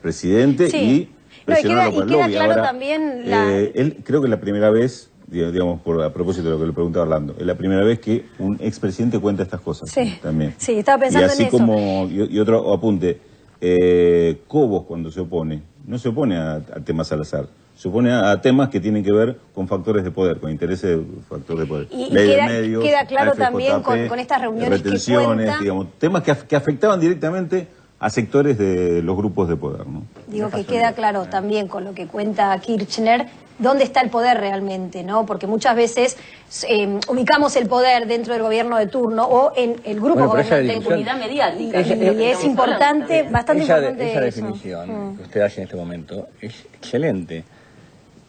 presidente y presionarlo por el lobby. Claro. Ahora, también él creo que es la primera vez, digamos, a propósito de lo que le preguntaba Orlando, es la primera vez que un expresidente cuenta estas cosas. También. Sí, estaba pensando en eso. Y así como, y otro apunte, Cobos cuando se opone, no se opone a temas al azar, se opone a temas que tienen que ver con factores de poder, con intereses de factores de poder. Y queda claro también con estas reuniones retenciones, que cuenta, digamos, temas que afectaban directamente a sectores de los grupos de poder, ¿no? Digo que queda claro también con lo que cuenta Kirchner dónde está el poder realmente, ¿no? Porque muchas veces ubicamos el poder dentro del gobierno de turno o en el grupo de impunidad mediática. Y es importante, bastante importante esa definición que usted hace en este momento es excelente.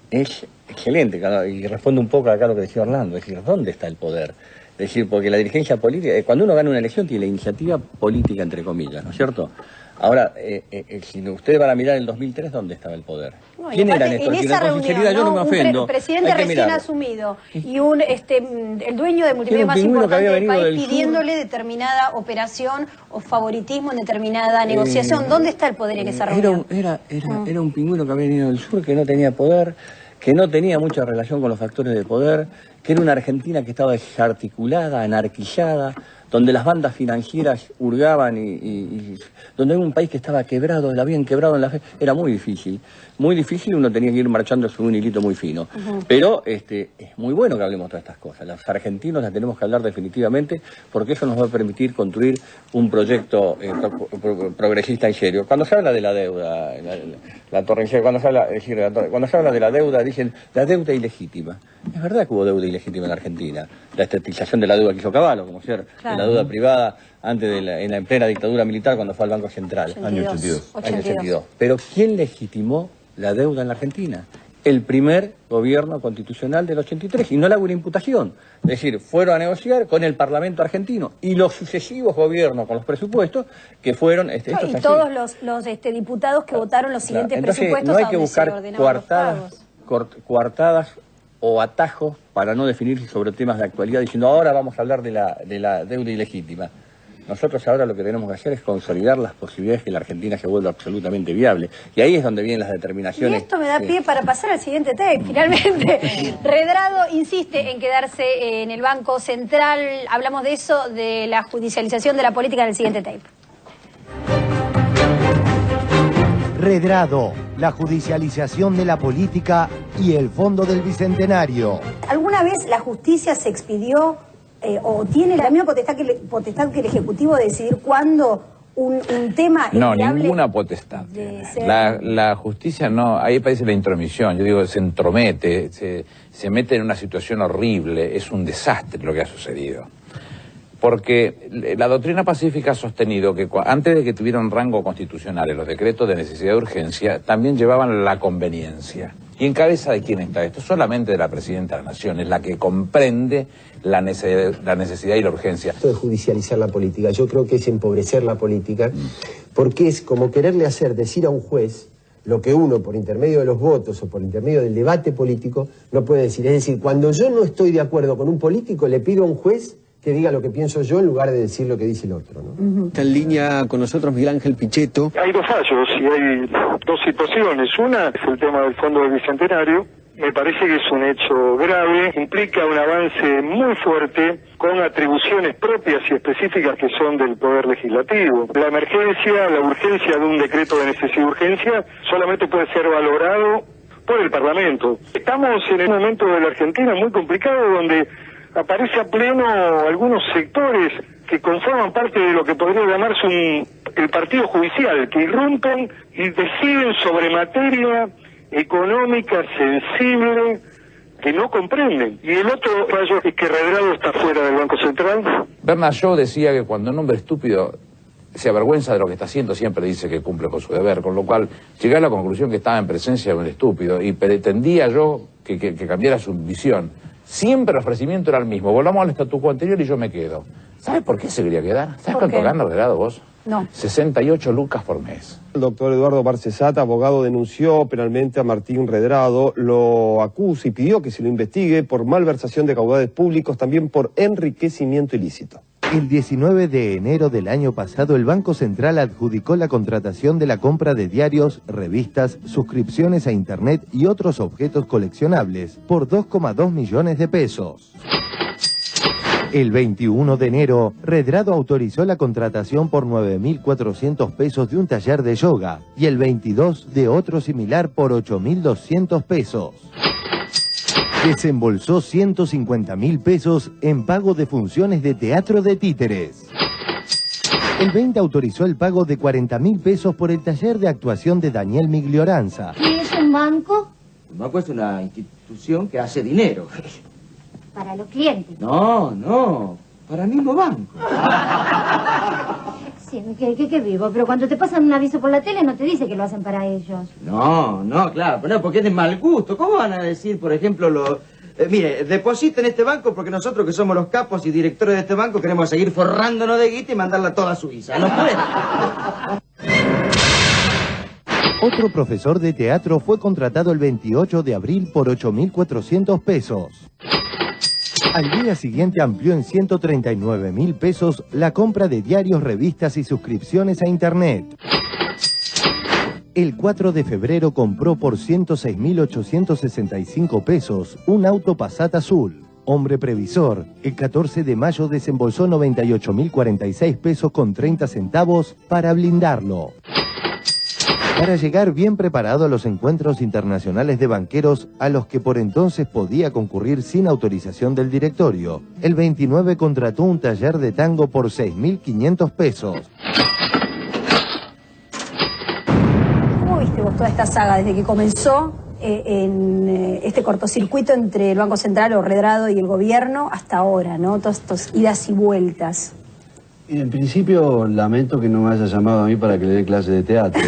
Es excelente, y responde un poco acá a lo que decía Orlando, es decir, ¿dónde está el poder? Es decir, porque la dirigencia política, cuando uno gana una elección tiene la iniciativa política, entre comillas, ¿no es cierto? Ahora, si ustedes van a mirar el 2003, ¿dónde estaba el poder? No, ¿Quién eran estos? En esa reunión, yo no me ofendo. Un presidente recién asumido y el dueño de multimedia más importante del país pidiéndole determinada operación o favoritismo en determinada negociación. ¿Dónde está el poder en esa reunión? Era un pingüino que había venido del sur, que no tenía poder, que no tenía mucha relación con los factores de poder, que era una Argentina que estaba desarticulada, anarquillada, donde las bandas financieras hurgaban y donde era un país que estaba quebrado, la habían quebrado en la fe. Era muy difícil, uno tenía que ir marchando sobre un hilito muy fino. Pero es muy bueno que hablemos de todas estas cosas. Los argentinos las tenemos que hablar definitivamente, porque eso nos va a permitir construir un proyecto progresista en serio. Cuando se habla de la deuda, la torrencial, cuando se habla de la deuda, dicen la deuda ilegítima. Es verdad que hubo deuda ilegítima en Argentina. La estatización de la deuda que hizo Cavallo, como ser la deuda privada antes de en plena dictadura militar cuando fue al Banco Central. Año 82. Pero ¿quién legitimó la deuda en la Argentina? El primer gobierno constitucional del 83, y no le hago una imputación. Es decir, fueron a negociar con el Parlamento argentino y los sucesivos gobiernos con los presupuestos que fueron... y todos los diputados que votaron los siguientes presupuestos. No hay que buscar coartadas o atajos para no definirse sobre temas de actualidad, diciendo ahora vamos a hablar de la deuda ilegítima. Nosotros ahora lo que tenemos que hacer es consolidar las posibilidades que la Argentina se vuelva absolutamente viable. Y ahí es donde vienen las determinaciones. Y esto me da pie para pasar al siguiente tape, finalmente. Redrado insiste en quedarse en el Banco Central. Hablamos de eso, de la judicialización de la política en el siguiente tape. Redrado, la judicialización de la política y el Fondo del Bicentenario. ¿Alguna vez la justicia se expidió o tiene la misma potestad que el Ejecutivo de decidir cuándo un tema no, ninguna potestad. La justicia no, ahí parece la intromisión, yo digo, se entromete, se mete en una situación horrible, es un desastre lo que ha sucedido. Porque la doctrina pacífica ha sostenido que antes de que tuvieran rango constitucional los decretos de necesidad de urgencia, también llevaban la conveniencia. ¿Y en cabeza de quién está esto? Solamente de la Presidenta de la Nación, es la que comprende la necesidad y la urgencia. Esto de judicializar la política, yo creo que es empobrecer la política, porque es como quererle decir a un juez lo que uno, por intermedio de los votos o por intermedio del debate político, no puede decir. Es decir, cuando yo no estoy de acuerdo con un político, le pido a un juez que diga lo que pienso yo en lugar de decir lo que dice el otro, ¿no? Está en línea con nosotros Miguel Ángel Pichetto. Hay dos fallos y hay dos situaciones. Una es el tema del Fondo del Bicentenario. Me parece que es un hecho grave, implica un avance muy fuerte con atribuciones propias y específicas que son del Poder Legislativo. La emergencia, la urgencia de un decreto de necesidad y urgencia solamente puede ser valorado por el Parlamento. Estamos en un momento de la Argentina muy complicado donde aparece a pleno algunos sectores que conforman parte de lo que podría llamarse el partido judicial, que irrumpen y deciden sobre materia económica sensible que no comprenden. Y el otro fallo es que Redrado está fuera del Banco Central. Bernard Shaw decía que cuando un hombre estúpido se avergüenza de lo que está haciendo, siempre dice que cumple con su deber, con lo cual llegué a la conclusión que estaba en presencia de un estúpido y pretendía yo que cambiara su visión. Siempre el ofrecimiento era el mismo. Volvamos al statu quo anterior y yo me quedo. ¿Sabes por qué se quería quedar? ¿Sabes cuánto gana Redrado vos? No. 68 lucas por mes. El doctor Eduardo Barcesata, abogado, denunció penalmente a Martín Redrado, lo acusa y pidió que se lo investigue por malversación de caudales públicos, también por enriquecimiento ilícito. El 19 de enero del año pasado, el Banco Central adjudicó la contratación de la compra de diarios, revistas, suscripciones a Internet y otros objetos coleccionables por 2,2 millones de pesos. El 21 de enero, Redrado autorizó la contratación por 9.400 pesos de un taller de yoga y el 22 de otro similar por 8.200 pesos. Desembolsó 150.000 pesos en pago de funciones de teatro de títeres. El 20 autorizó el pago de 40.000 pesos por el taller de actuación de Daniel Miglioranza. ¿Qué es un banco? Un banco es una institución que hace dinero. Para los clientes. No, para el mismo banco. Sí, que vivo, pero cuando te pasan un aviso por la tele no te dice que lo hacen para ellos. No, claro, pero no, porque es de mal gusto. ¿Cómo van a decir, por ejemplo, mire, deposita en este banco porque nosotros que somos los capos y directores de este banco queremos seguir forrándonos de guita y mandarla toda a Suiza? No puede. Otro profesor de teatro fue contratado el 28 de abril por 8.400 pesos. Al día siguiente amplió en 139.000 pesos la compra de diarios, revistas y suscripciones a Internet. El 4 de febrero compró por 106.865 pesos un auto Passat azul. Hombre previsor, el 14 de mayo desembolsó 98.046 pesos con 30 centavos para blindarlo. Para llegar bien preparado a los encuentros internacionales de banqueros a los que por entonces podía concurrir sin autorización del directorio, el 29 contrató un taller de tango por 6.500 pesos. ¿Cómo viste vos toda esta saga, desde que comenzó en este cortocircuito entre el Banco Central o Redrado y el gobierno hasta ahora, ¿no? Todas estas idas y vueltas. Y en principio lamento que no me haya llamado a mí para que le dé clase de teatro.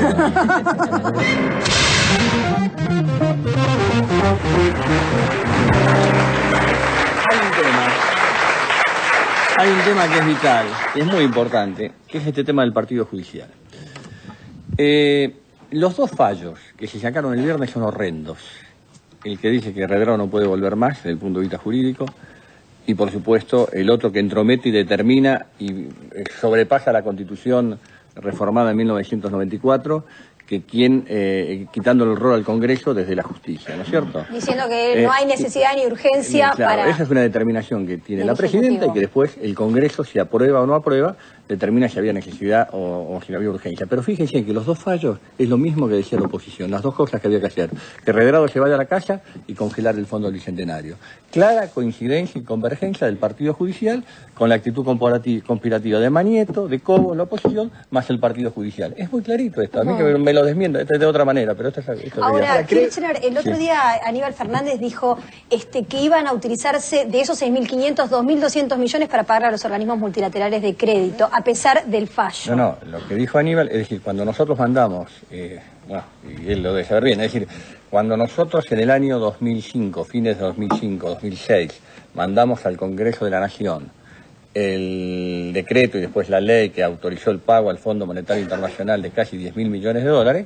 Hay un tema que es vital, que es muy importante, que es este tema del partido judicial. Los dos fallos que se sacaron el viernes son horrendos. El que dice que Redrado no puede volver más desde el punto de vista jurídico, y por supuesto el otro que entromete y determina y sobrepasa la Constitución reformada en 1994, que quitándole el rol al Congreso desde la justicia, ¿no es cierto? Diciendo que no hay necesidad ni urgencia claro, para... Esa es una determinación que tiene la Presidenta y que después el Congreso, si aprueba o no aprueba, determina si había necesidad o si había urgencia. Pero fíjense que los dos fallos es lo mismo que decía la oposición, las dos cosas que había que hacer. Que Redrado se vaya a la casa y congelar el Fondo del Bicentenario. Clara coincidencia y convergencia del Partido Judicial con la actitud conspirativa de Manieto, de Cobo, la oposición, más el Partido Judicial. Es muy clarito esto, a mí que me lo desmienta, esto es de otra manera, pero esto es... Ahora, Kirchner, el otro día Aníbal Fernández dijo que iban a utilizarse de esos 6.500, 2.200 millones para pagar a los organismos multilaterales de crédito, a pesar del fallo. No, lo que dijo Aníbal, es decir, cuando nosotros mandamos, y él lo debe saber bien, es decir, cuando nosotros en el año 2005, fines de 2005, 2006, mandamos al Congreso de la Nación el decreto y después la ley que autorizó el pago al Fondo Monetario Internacional de casi 10.000 millones de dólares,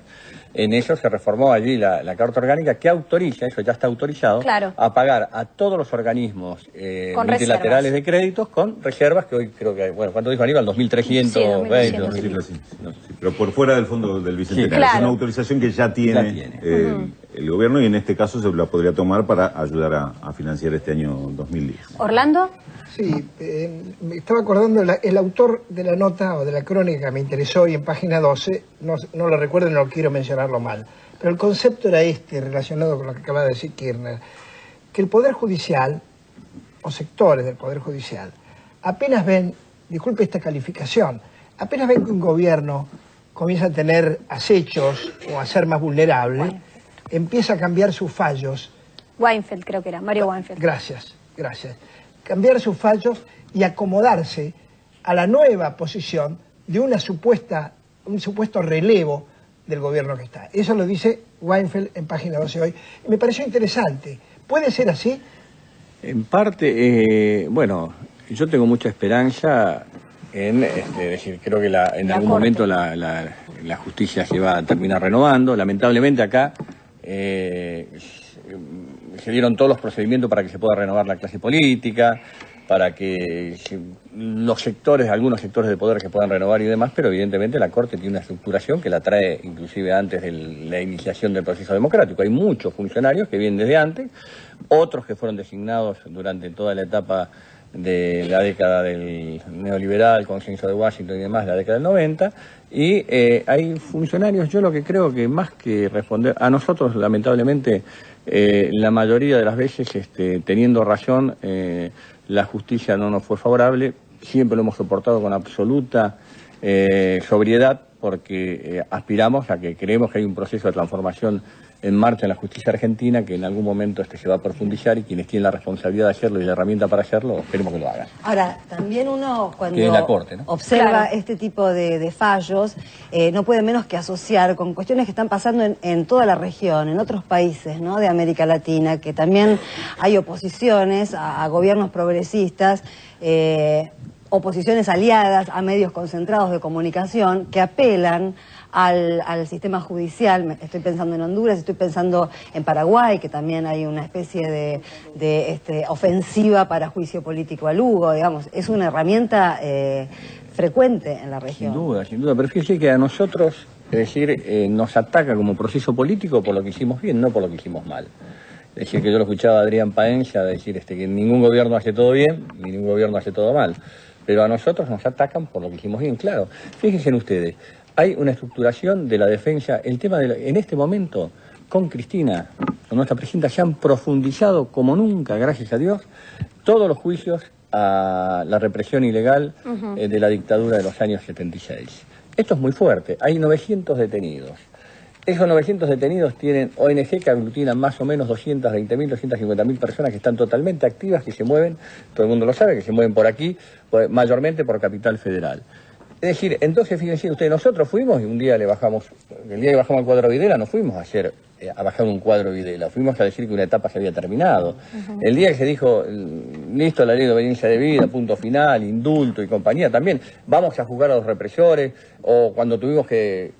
en eso se reformó allí la Carta Orgánica que autoriza, eso ya está autorizado, a pagar a todos los organismos multilaterales de créditos con reservas que hoy creo que hay, bueno, ¿cuánto dijo Aníbal? 2.320. Sí, pero por fuera del Fondo del Bicentenario. Es una autorización que ya tiene, el gobierno y en este caso se la podría tomar para ayudar a financiar este año 2010. ¿Orlando? Sí, me estaba acordando, el autor de la nota o de la crónica que me interesó y en página 12, no lo recuerdo y no quiero mencionarlo mal, pero el concepto era relacionado con lo que acaba de decir Kirchner, que el Poder Judicial, o sectores del Poder Judicial, apenas ven, disculpe esta calificación, apenas ven que un gobierno comienza a tener acechos o a ser más vulnerable, empieza a cambiar sus fallos. Weinfeld creo que era, Mario Weinfeld. Gracias. Cambiar sus fallos y acomodarse a la nueva posición de un supuesto relevo del gobierno que está. Eso lo dice Weinfeld en página 12 hoy. Y me pareció interesante. ¿Puede ser así? En parte, bueno, yo tengo mucha esperanza en, decir, creo que en algún momento la justicia se va a terminar renovando. Lamentablemente acá se dieron todos los procedimientos para que se pueda renovar la clase política, para que algunos sectores de poder se puedan renovar y demás, pero evidentemente la Corte tiene una estructuración que la trae inclusive antes de la iniciación del proceso democrático. Hay muchos funcionarios que vienen desde antes, otros que fueron designados durante toda la etapa de la década del neoliberal, consenso de Washington y demás, la década del 90, y hay funcionarios, yo lo que creo que más que responder, a nosotros lamentablemente, la mayoría de las veces, teniendo razón, la justicia no nos fue favorable, siempre lo hemos soportado con absoluta sobriedad, porque aspiramos a que creemos que hay un proceso de transformación en marcha en la justicia argentina, que en algún momento se va a profundizar y quienes tienen la responsabilidad de hacerlo y la herramienta para hacerlo, esperemos que lo hagan. Ahora, también uno cuando que es la Corte, ¿no? observa este tipo de fallos, no puede menos que asociar con cuestiones que están pasando en toda la región, en otros países, ¿no?, de América Latina, que también hay oposiciones a gobiernos progresistas, oposiciones aliadas a medios concentrados de comunicación que apelan al sistema judicial. Estoy pensando en Honduras, estoy pensando en Paraguay, que también hay una especie de ofensiva para juicio político a Lugo, digamos. Es una herramienta frecuente en la región. Sin duda, pero fíjese que a nosotros, es decir, nos ataca como proceso político por lo que hicimos bien, no por lo que hicimos mal. Es decir, que yo lo escuchaba a Adrián Paenza decir que ningún gobierno hace todo bien, ni ningún gobierno hace todo mal. Pero a nosotros nos atacan por lo que hicimos bien, claro. Fíjense ustedes, hay una estructuración de la defensa, el tema en este momento, con Cristina, con nuestra presidenta, se han profundizado como nunca, gracias a Dios, todos los juicios a la represión ilegal de la dictadura de los años 76. Esto es muy fuerte, hay 900 detenidos. Esos 900 detenidos tienen ONG que aglutinan más o menos 220.000, 250.000 personas que están totalmente activas, que se mueven, todo el mundo lo sabe, que se mueven por aquí, mayormente por Capital Federal. Es decir, entonces fíjense ustedes, nosotros fuimos y un día el día que bajamos el cuadro Videla no fuimos a bajar un cuadro Videla, fuimos a decir que una etapa se había terminado. El día que se dijo, listo, la ley de obediencia debida, punto final, indulto y compañía, también vamos a juzgar a los represores, o cuando tuvimos que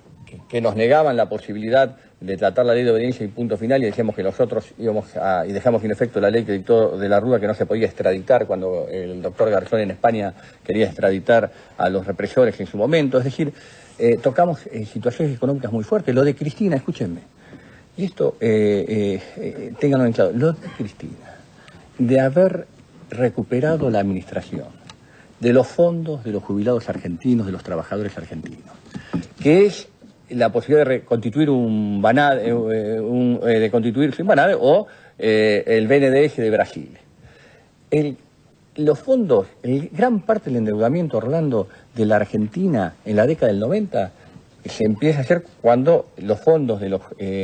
nos negaban la posibilidad de tratar la ley de obediencia y punto final, y decíamos que nosotros y dejamos sin efecto la ley que dictó de la Rúa, que no se podía extraditar cuando el doctor Garzón en España quería extraditar a los represores en su momento. Es decir, tocamos situaciones económicas muy fuertes. Lo de Cristina, escúchenme, y esto ténganlo en claro, lo de Cristina, de haber recuperado la administración de los fondos de los jubilados argentinos, de los trabajadores argentinos, que es la posibilidad de reconstituir un BANADE, o el BNDES de Brasil. Los fondos, gran parte del endeudamiento, Orlando, de la Argentina en la década del 90, se empieza a hacer cuando los fondos de los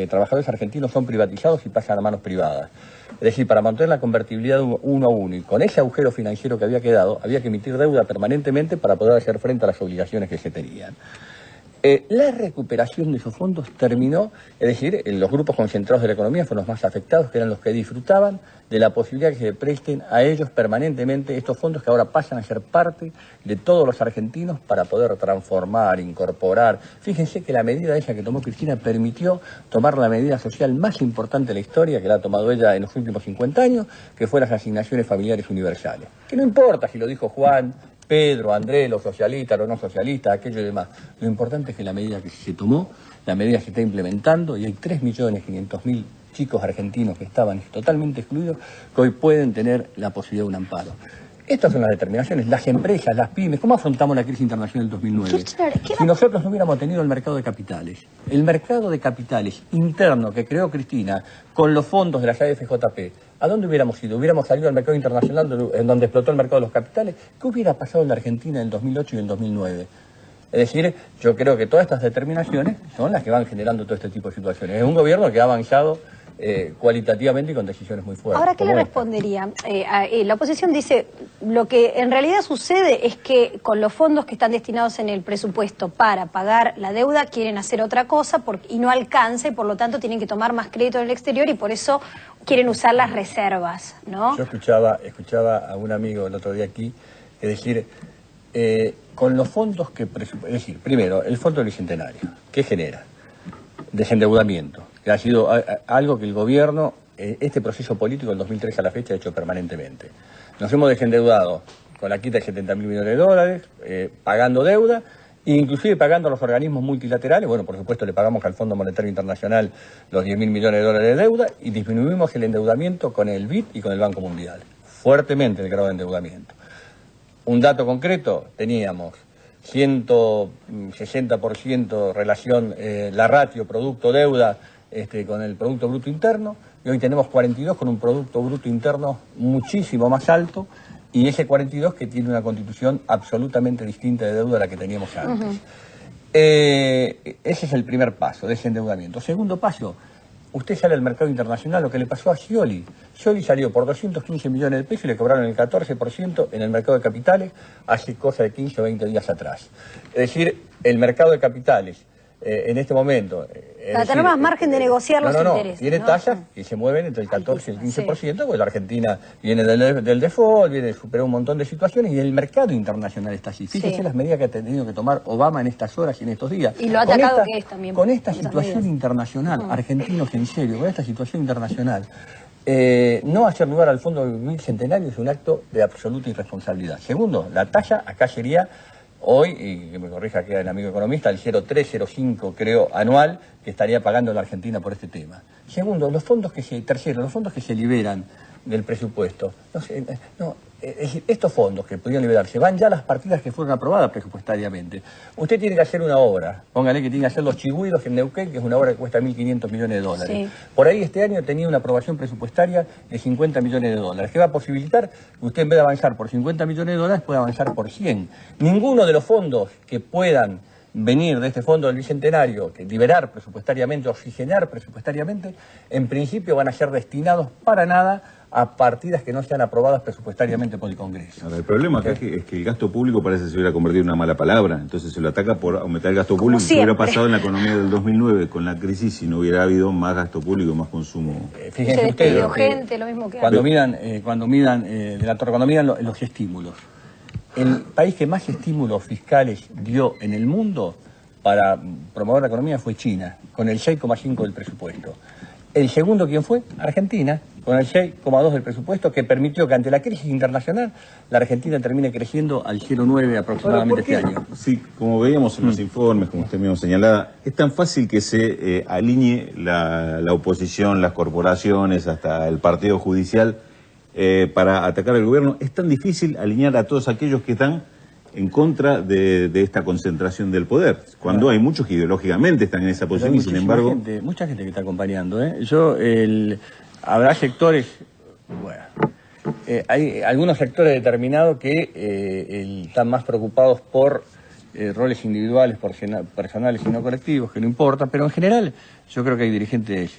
trabajadores argentinos son privatizados y pasan a manos privadas. Es decir, para mantener la convertibilidad uno a uno, y con ese agujero financiero que había quedado, había que emitir deuda permanentemente para poder hacer frente a las obligaciones que se tenían. La recuperación de esos fondos terminó, es decir, los grupos concentrados de la economía fueron los más afectados, que eran los que disfrutaban de la posibilidad de que se presten a ellos permanentemente estos fondos que ahora pasan a ser parte de todos los argentinos para poder transformar, incorporar. Fíjense que la medida esa que tomó Cristina permitió tomar la medida social más importante de la historia, que la ha tomado ella en los últimos 50 años, que fue las asignaciones familiares universales. Que no importa si lo dijo Juan, Pedro, Andrés, los socialistas, los no socialistas, aquello y demás. Lo importante es que la medida que se tomó, la medida se está implementando, y hay 3.500.000 chicos argentinos que estaban totalmente excluidos, que hoy pueden tener la posibilidad de un amparo. Estas son las determinaciones, las empresas, las pymes. ¿Cómo afrontamos la crisis internacional del 2009? Si nosotros no hubiéramos tenido el mercado de capitales interno que creó Cristina con los fondos de la AFJP, ¿a dónde hubiéramos ido? ¿Hubiéramos salido al mercado internacional en donde explotó el mercado de los capitales? ¿Qué hubiera pasado en la Argentina en el 2008 y en el 2009? Es decir, yo creo que todas estas determinaciones son las que van generando todo este tipo de situaciones. Es un gobierno que ha avanzado cualitativamente y con decisiones muy fuertes. Ahora, ¿qué le respondería? La oposición dice, lo que en realidad sucede es que con los fondos que están destinados en el presupuesto para pagar la deuda quieren hacer otra cosa y no alcanza, y por lo tanto tienen que tomar más crédito en el exterior y por eso quieren usar las reservas, ¿no? Yo escuchaba a un amigo el otro día aquí, es decir, con los fondos que es decir, primero, el Fondo del Bicentenario, ¿qué genera? Desendeudamiento, que ha sido algo que el gobierno, este proceso político del 2003 a la fecha, ha hecho permanentemente. Nos hemos desendeudado con la quita de 70.000 millones de dólares, pagando deuda, e inclusive pagando a los organismos multilaterales. Bueno, por supuesto le pagamos al Fondo Monetario Internacional los 10.000 millones de dólares de deuda, y disminuimos el endeudamiento con el BID y con el Banco Mundial, fuertemente el grado de endeudamiento. Un dato concreto, teníamos 160% relación, la ratio producto-deuda con el Producto Bruto Interno, y hoy tenemos 42 con un Producto Bruto Interno muchísimo más alto, y ese 42 que tiene una constitución absolutamente distinta de deuda a la que teníamos antes. Ese es el primer paso, desendeudamiento. Segundo paso, usted sale al mercado internacional, lo que le pasó a Scioli. Scioli salió por 215 millones de pesos y le cobraron el 14% en el mercado de capitales hace cosa de 15 o 20 días atrás. Es decir, el mercado de capitales en este momento... Para tener más margen de negociar los intereses. Tiene tasas que se mueven entre el 14 y el 15%, porque la Argentina viene del default, superó un montón de situaciones, y el mercado internacional está así. Fíjese las medidas que ha tenido que tomar Obama en estas horas y en estos días. Y lo atacado que es también. Con esta situación internacional, argentinos en serio, con esta situación internacional, no hacer lugar al Fondo Bicentenario es un acto de absoluta irresponsabilidad. Segundo, la tasa acá sería... Hoy, y que me corrija aquí el amigo economista, el 0,305 creo anual que estaría pagando la Argentina por este tema. Segundo, tercero, los fondos que se liberan del presupuesto. Es decir, estos fondos que podrían liberarse van ya a las partidas que fueron aprobadas presupuestariamente. Usted tiene que hacer una obra, póngale que tiene que hacer Los Chigüidos en Neuquén, que es una obra que cuesta 1.500 millones de dólares. Sí. Por ahí este año tenía una aprobación presupuestaria de 50 millones de dólares, que va a posibilitar que usted en vez de avanzar por 50 millones de dólares pueda avanzar por 100. Ninguno de los fondos que puedan venir de este fondo del Bicentenario, que liberar presupuestariamente, oxigenar presupuestariamente, en principio van a ser destinados para nada a partidas que no sean aprobadas presupuestariamente por el Congreso. Ahora, el problema acá es que el gasto público parece que se hubiera convertido en una mala palabra, entonces se lo ataca por aumentar el gasto público, que hubiera pasado en la economía del 2009 con la crisis si no hubiera habido más gasto público, más consumo. Fíjense ustedes, gente, lo mismo que cuando miran los estímulos, el país que más estímulos fiscales dio en el mundo para promover la economía fue China, con el 6,5% del presupuesto. El segundo, ¿quién fue? Argentina, con el 6,2% del presupuesto, que permitió que ante la crisis internacional la Argentina termine creciendo al 0,9% aproximadamente este año. Sí, como veíamos en los informes, como usted mismo señalaba, es tan fácil que se alinee la oposición, las corporaciones, hasta el partido judicial para atacar al gobierno. Es tan difícil alinear a todos aquellos que están en contra de esta concentración del poder, cuando hay muchos que ideológicamente están en esa posición y sin embargo... Mucha gente que está acompañando, habrá sectores, hay algunos sectores determinados que están más preocupados por roles individuales, personales y no colectivos, que no importa, pero en general yo creo que hay dirigentes,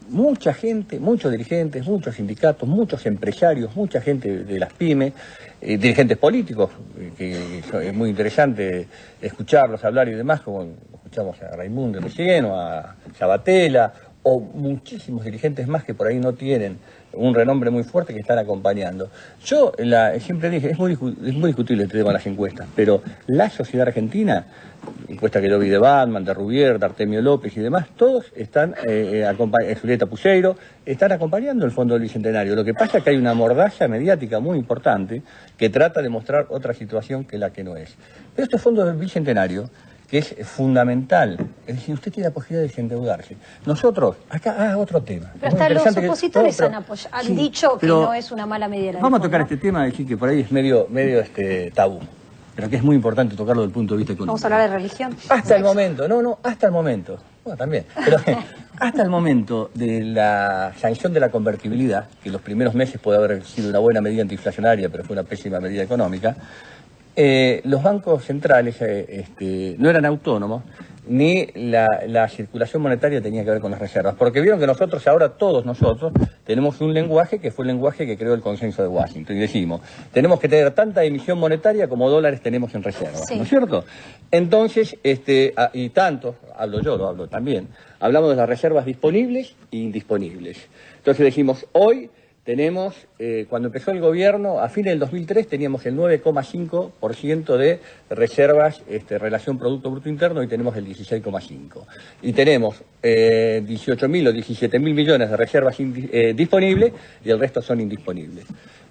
mucha gente, muchos dirigentes, muchos sindicatos, muchos empresarios, mucha gente de las pymes, dirigentes políticos, que es muy interesante escucharlos hablar y demás, como escuchamos a Raimundo recién, o a Sabatella, o muchísimos dirigentes más que por ahí no tienen un renombre muy fuerte que están acompañando. Yo siempre dije, es muy discutible el tema de las encuestas, pero la sociedad argentina, encuesta que yo vi de Batman, de Rubier, de Artemio López y demás, todos están Julieta Pucheiro, están acompañando el Fondo del Bicentenario. Lo que pasa es que hay una mordaza mediática muy importante que trata de mostrar otra situación que la que no es. Pero este Fondo del Bicentenario, que es fundamental, es decir, usted tiene la posibilidad de desendeudarse. Nosotros, acá, otro tema. Pero hasta los opositores han dicho que no es una mala medida. Vamos a tocar este tema, decir que por ahí es medio tabú, pero que es muy importante tocarlo desde el punto de vista económico. Vamos a hablar de religión. Hasta el momento, hasta el momento, bueno, también, pero hasta el momento de la sanción de la convertibilidad, que los primeros meses puede haber sido una buena medida antiinflacionaria, pero fue una pésima medida económica, los bancos centrales no eran autónomos, ni la circulación monetaria tenía que ver con las reservas, porque vieron que nosotros ahora, todos nosotros, tenemos un lenguaje que fue el lenguaje que creó el consenso de Washington, y decimos, tenemos que tener tanta emisión monetaria como dólares tenemos en reservas, sí. ¿No es cierto? Entonces, y tanto, hablo también, hablamos de las reservas disponibles e indisponibles. Entonces decimos, hoy tenemos, cuando empezó el gobierno, a fines del 2003 teníamos el 9,5% de reservas, relación Producto Bruto Interno, y tenemos el 16,5%. Y tenemos 18.000 o 17.000 millones de reservas disponibles y el resto son indisponibles.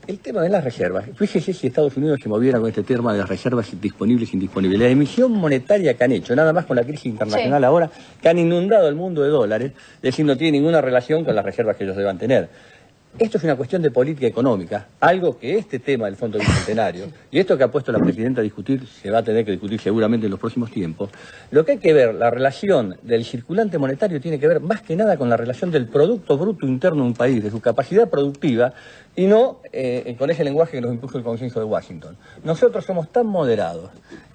El tema de las reservas, fíjese si Estados Unidos se moviera con este tema de las reservas disponibles e indisponibles. La emisión monetaria que han hecho, nada más con la crisis internacional ahora, que han inundado el mundo de dólares, es decir, no tiene ninguna relación con las reservas que ellos deban tener. Esto es una cuestión de política económica, algo que este tema del Fondo Bicentenario, y esto que ha puesto la Presidenta a discutir, se va a tener que discutir seguramente en los próximos tiempos, lo que hay que ver, la relación del circulante monetario tiene que ver más que nada con la relación del Producto Bruto Interno de un país, de su capacidad productiva, y no con ese lenguaje que nos impuso el consenso de Washington. Nosotros somos tan moderados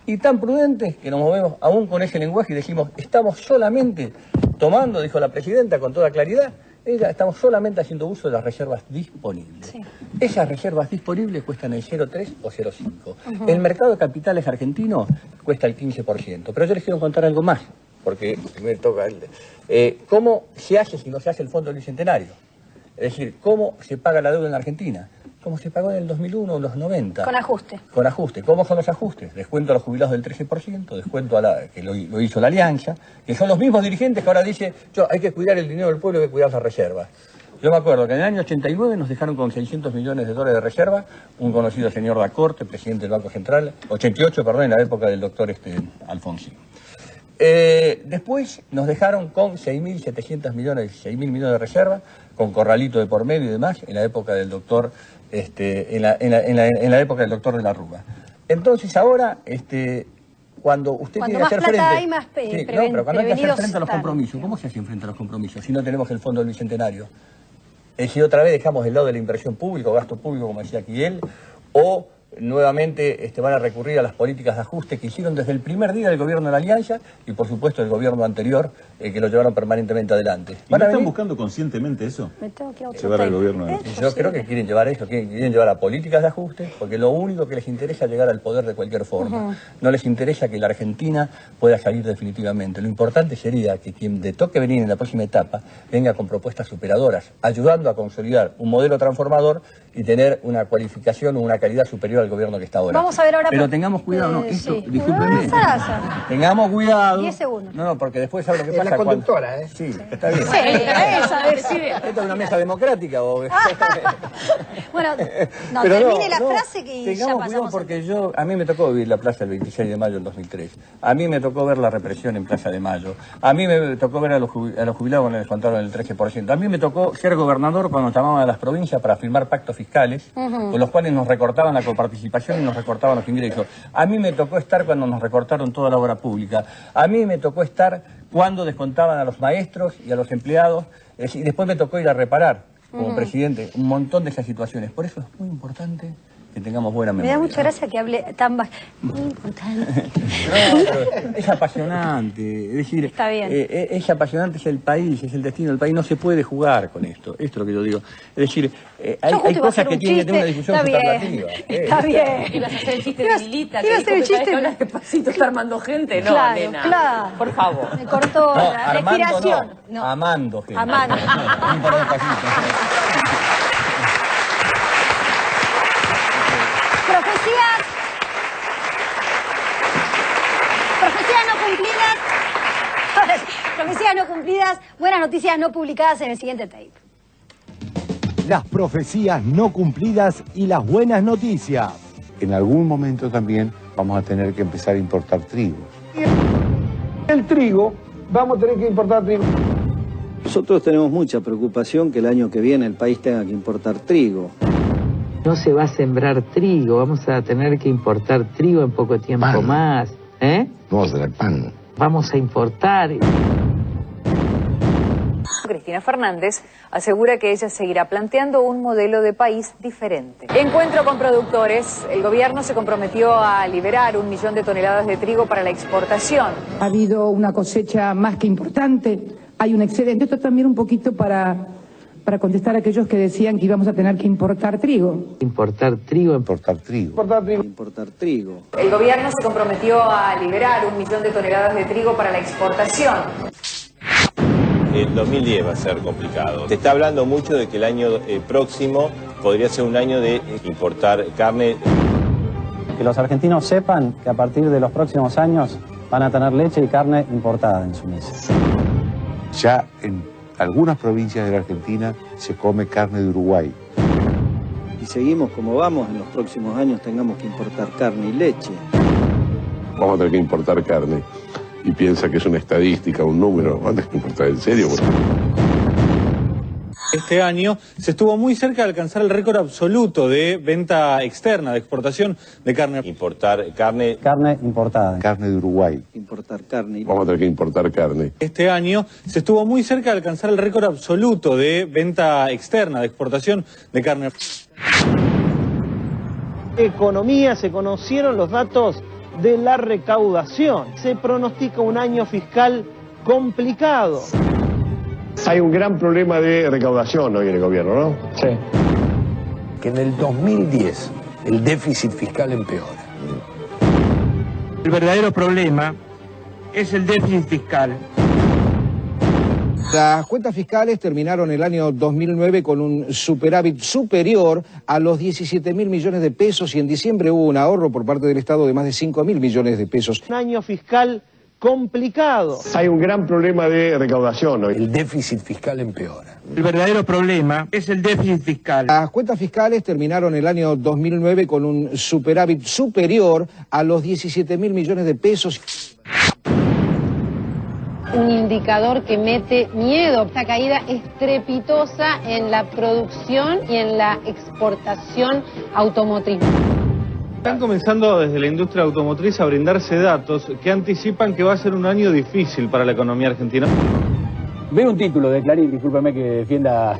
y tan prudentes que nos movemos aún con ese lenguaje y decimos, estamos solamente tomando, dijo la Presidenta con toda claridad, estamos solamente haciendo uso de las reservas disponibles. Sí. Esas reservas disponibles cuestan el 0,3 o 0,5. El mercado de capitales argentino cuesta el 15%. Pero yo les quiero contar algo más, porque me toca ¿cómo se hace si no se hace el Fondo del Bicentenario? Es decir, ¿cómo se paga la deuda en la Argentina? Como se pagó en el 2001 o los 90. Con ajuste. Con ajuste. ¿Cómo son los ajustes? Descuento a los jubilados del 13%, descuento que lo hizo la Alianza, que son los mismos dirigentes que ahora dicen, hay que cuidar el dinero del pueblo, hay que cuidar las reservas. Yo me acuerdo que en el año 89 nos dejaron con 600 millones de dólares de reserva, un conocido señor Dacorte, presidente del Banco Central, 88, perdón, en la época del doctor Alfonsín. Después nos dejaron con 6.700 millones, 6.000 millones de reserva, con corralito de por medio y demás, en la época del doctor, en la época del doctor de la Rúa. Entonces ahora, cuando usted tiene que hacer frente... Hay más pero cuando hay que hacer frente a los compromisos, ¿cómo se hacen frente a los compromisos si no tenemos el Fondo del Bicentenario? Es decir, otra vez dejamos del lado de la inversión pública o gasto público, como decía aquí él, o nuevamente van a recurrir a las políticas de ajuste que hicieron desde el primer día del gobierno de la Alianza y por supuesto el gobierno anterior que lo llevaron permanentemente adelante. ¿Y no están buscando conscientemente eso? Llevar al gobierno a Yo creo que quieren llevar eso, quieren llevar a políticas de ajuste, porque lo único que les interesa es llegar al poder de cualquier forma. No les interesa que la Argentina pueda salir definitivamente. Lo importante sería que quien le toque venir en la próxima etapa venga con propuestas superadoras, ayudando a consolidar un modelo transformador y tener una cualificación o una calidad superior al gobierno que está ahora. Vamos a ver ahora. Pero tengamos cuidado, no, esto, sí. discúlpenme. Tengamos cuidado. 10 segundos. No, porque después sabe lo que pasa. La conductora, cuando... Sí, está bien. Sí, ¿Esta es una mesa democrática o...? Bueno, no, pero termine la frase que ya pasamos. Porque a mí me tocó vivir la plaza el 26 de mayo del 2003. A mí me tocó ver la represión en Plaza de Mayo. A mí me tocó ver a los jubilados cuando les descontaron el 13%. A mí me tocó ser gobernador cuando llamaban a las provincias para firmar pactos fiscales, con los cuales nos recortaban la coparticipación y nos recortaban los ingresos. A mí me tocó estar cuando nos recortaron toda la obra pública. A mí me tocó estar cuando descontaban a los maestros y a los empleados. Y después me tocó ir a reparar, como presidente, un montón de esas situaciones. Por eso es muy importante que tengamos buena memoria. Me da mucha gracia que hable tan bajo. Muy importante. No, pero es apasionante. Es decir, está bien. Es apasionante, es el país, es el destino del país. No se puede jugar con esto. Esto es lo que yo digo. Es decir, hay cosas que tienen que tener una discusión superlativa. Está bien. Ibas a hacer el chiste de Lilita, que ibas a hacer el chiste. Que hablas despacito, está armando gente. No, claro, nena. Claro. Por favor. Me cortó la respiración. No. Amando gente. Amando. Profecías no cumplidas, buenas noticias no publicadas en el siguiente tape. Las profecías no cumplidas y las buenas noticias. En algún momento también vamos a tener que empezar a importar trigo. El trigo, vamos a tener que importar trigo. Nosotros tenemos mucha preocupación que el año que viene el país tenga que importar trigo. No se va a sembrar trigo, vamos a tener que importar trigo en poco tiempo más. Vamos a tener pan. Vamos a importar. Cristina Fernández asegura que ella seguirá planteando un modelo de país diferente. Encuentro con productores. El gobierno se comprometió a liberar 1 millón de toneladas de trigo para la exportación. Ha habido una cosecha más que importante, hay un excedente. Esto también un poquito para contestar a aquellos que decían que íbamos a tener que importar trigo. Importar trigo. Importar trigo. Importar trigo. Importar trigo. El gobierno se comprometió a liberar 1 millón de toneladas de trigo para la exportación. El 2010 va a ser complicado. Se está hablando mucho de que el año próximo podría ser un año de importar carne. Que los argentinos sepan que a partir de los próximos años van a tener leche y carne importada en su mesa. Ya en algunas provincias de la Argentina se come carne de Uruguay. Y seguimos como vamos, en los próximos años tengamos que importar carne y leche. Vamos a tener que importar carne. Y piensa que es una estadística, un número. ¿Vamos a tener que importar en serio? Este año se estuvo muy cerca de alcanzar el récord absoluto de venta externa, de exportación de carne. Importar carne. Carne importada. Carne de Uruguay. Importar carne. Vamos a tener que importar carne. Este año se estuvo muy cerca de alcanzar el récord absoluto de venta externa, de exportación de carne. Economía, se conocieron los datos de la recaudación. Se pronostica un año fiscal complicado. Hay un gran problema de recaudación hoy en el gobierno, ¿no? Sí. Que en el 2010 el déficit fiscal empeora. El verdadero problema es el déficit fiscal. Las cuentas fiscales terminaron el año 2009 con un superávit superior a los 17.000 millones de pesos y en diciembre hubo un ahorro por parte del Estado de más de 5.000 millones de pesos. Un año fiscal complicado. Hay un gran problema de recaudación hoy. El déficit fiscal empeora. El verdadero problema es el déficit fiscal. Las cuentas fiscales terminaron el año 2009 con un superávit superior a los 17.000 millones de pesos. Un indicador que mete miedo. Esta caída estrepitosa en la producción y en la exportación automotriz. Están comenzando desde la industria automotriz a brindarse datos que anticipan que va a ser un año difícil para la economía argentina. Veo un título de Clarín, discúlpeme que defienda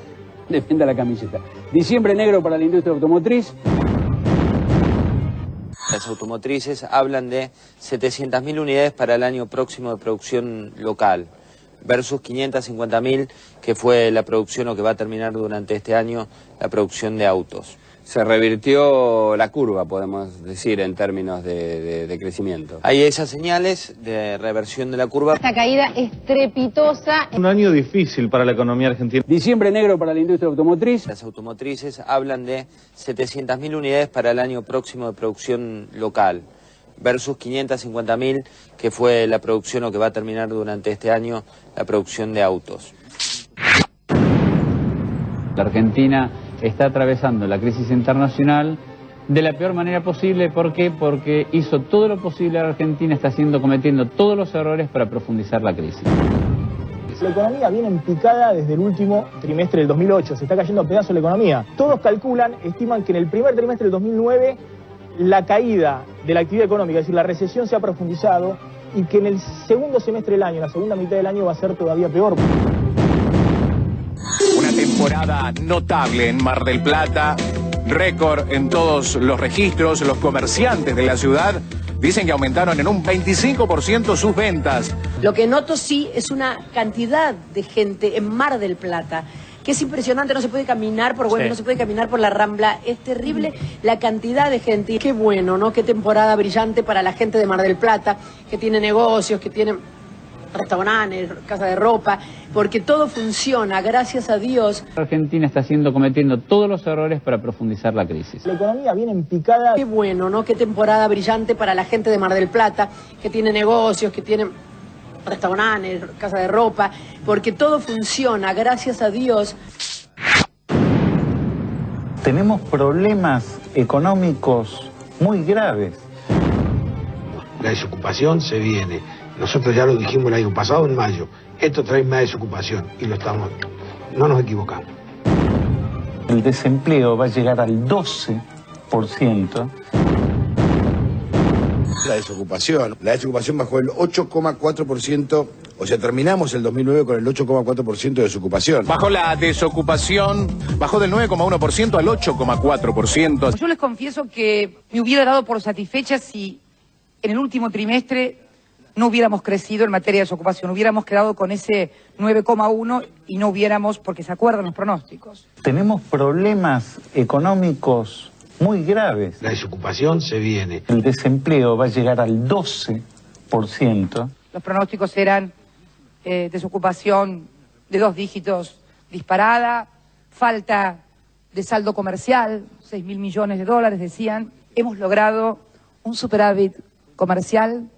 la camiseta. Diciembre negro para la industria automotriz. Las automotrices hablan de 700.000 unidades para el año próximo de producción local, versus 550.000 que fue la producción o que va a terminar durante este año la producción de autos. Se revirtió la curva, podemos decir, en términos de crecimiento. Hay esas señales de reversión de la curva. Esta caída estrepitosa. Un año difícil para la economía argentina. Diciembre negro para la industria automotriz. Las automotrices hablan de 700.000 unidades para el año próximo de producción local, versus 550.000 que fue la producción o que va a terminar durante este año la producción de autos. La Argentina está atravesando la crisis internacional de la peor manera posible. ¿Por qué? Porque hizo todo lo posible. La Argentina está cometiendo todos los errores para profundizar la crisis. La economía viene en picada desde el último trimestre del 2008, se está cayendo a pedazos la economía. Todos calculan, estiman que en el primer trimestre del 2009 la caída de la actividad económica, es decir, la recesión se ha profundizado y que en el segundo semestre del año, la segunda mitad del año va a ser todavía peor. Una temporada notable en Mar del Plata, récord en todos los registros. Los comerciantes de la ciudad dicen que aumentaron en un 25% sus ventas. Lo que noto sí es una cantidad de gente en Mar del Plata, que es impresionante, no se puede caminar por Güemes, no se puede caminar por la Rambla, es terrible la cantidad de gente. Qué bueno, ¿no? Qué temporada brillante para la gente de Mar del Plata, que tiene negocios, que tiene restaurantes, casa de ropa, porque todo funciona, gracias a Dios. La Argentina está cometiendo todos los errores para profundizar la crisis. La economía viene en picada. Qué bueno, ¿no? Qué temporada brillante para la gente de Mar del Plata, que tiene negocios, que tiene restaurantes, casa de ropa, porque todo funciona, gracias a Dios. Tenemos problemas económicos muy graves. La desocupación se viene. Nosotros ya lo dijimos el año pasado, en mayo. Esto trae más desocupación y no nos equivocamos. El desempleo va a llegar al 12%. La desocupación bajó el 8,4%, o sea, terminamos el 2009 con el 8,4% de desocupación. Bajó la desocupación, bajó del 9,1% al 8,4%. Yo les confieso que me hubiera dado por satisfecha si en el último trimestre no hubiéramos crecido en materia de desocupación, hubiéramos quedado con ese 9,1 y no hubiéramos, porque se acuerdan los pronósticos. Tenemos problemas económicos muy graves. La desocupación se viene. El desempleo va a llegar al 12%. Los pronósticos eran desocupación de 2 dígitos disparada, falta de saldo comercial, 6.000 millones de dólares, decían. Hemos logrado un superávit comercial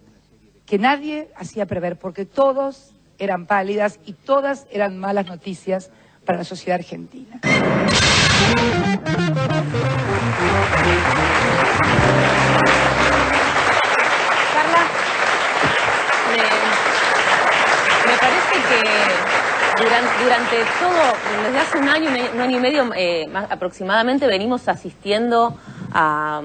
que nadie hacía prever, porque todos eran pálidas y todas eran malas noticias para la sociedad argentina. Carla, me parece que durante todo, desde hace un año y medio más aproximadamente, venimos asistiendo a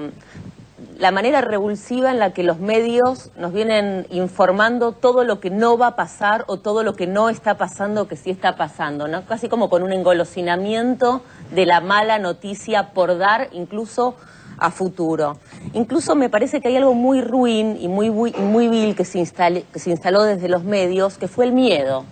la manera revulsiva en la que los medios nos vienen informando todo lo que no va a pasar o todo lo que no está pasando que sí está pasando, ¿no? Casi como con un engolosinamiento de la mala noticia por dar, incluso a futuro. Incluso me parece que hay algo muy ruin y muy vil que se instaló desde los medios, que fue el miedo,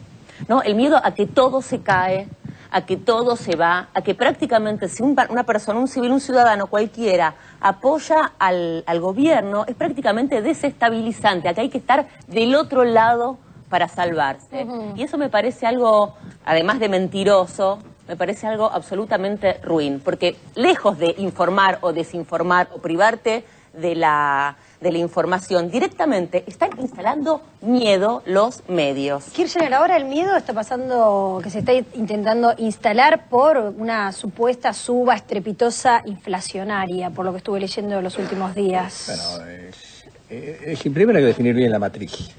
¿no? El miedo a que todo se cae, a que todo se va, a que prácticamente si una persona, un civil, un ciudadano cualquiera apoya al gobierno, es prácticamente desestabilizante, acá hay que estar del otro lado para salvarse. Y eso me parece algo, además de mentiroso, me parece algo absolutamente ruin, porque lejos de informar o desinformar o privarte de la información, directamente están instalando miedo los medios. Kirchner, ahora el miedo está pasando, que se está intentando instalar por una supuesta suba estrepitosa inflacionaria, por lo que estuve leyendo en los últimos días. Bueno, primero hay que definir bien la matriz,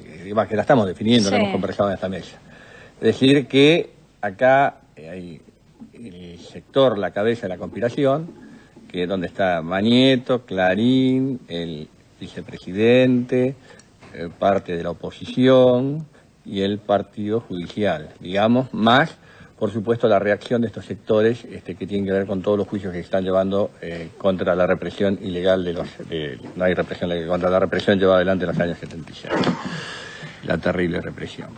que la estamos definiendo, Sí. la hemos conversado en esta mesa. Es decir, que acá hay el sector, la cabeza de la conspiración, que es donde está Manieto, Clarín, el vicepresidente, parte de la oposición y el partido judicial, digamos, más por supuesto, la reacción de estos sectores que tienen que ver con todos los juicios que se están llevando contra la represión ilegal no hay represión legal, contra la represión llevada adelante en los años 76, la terrible represión.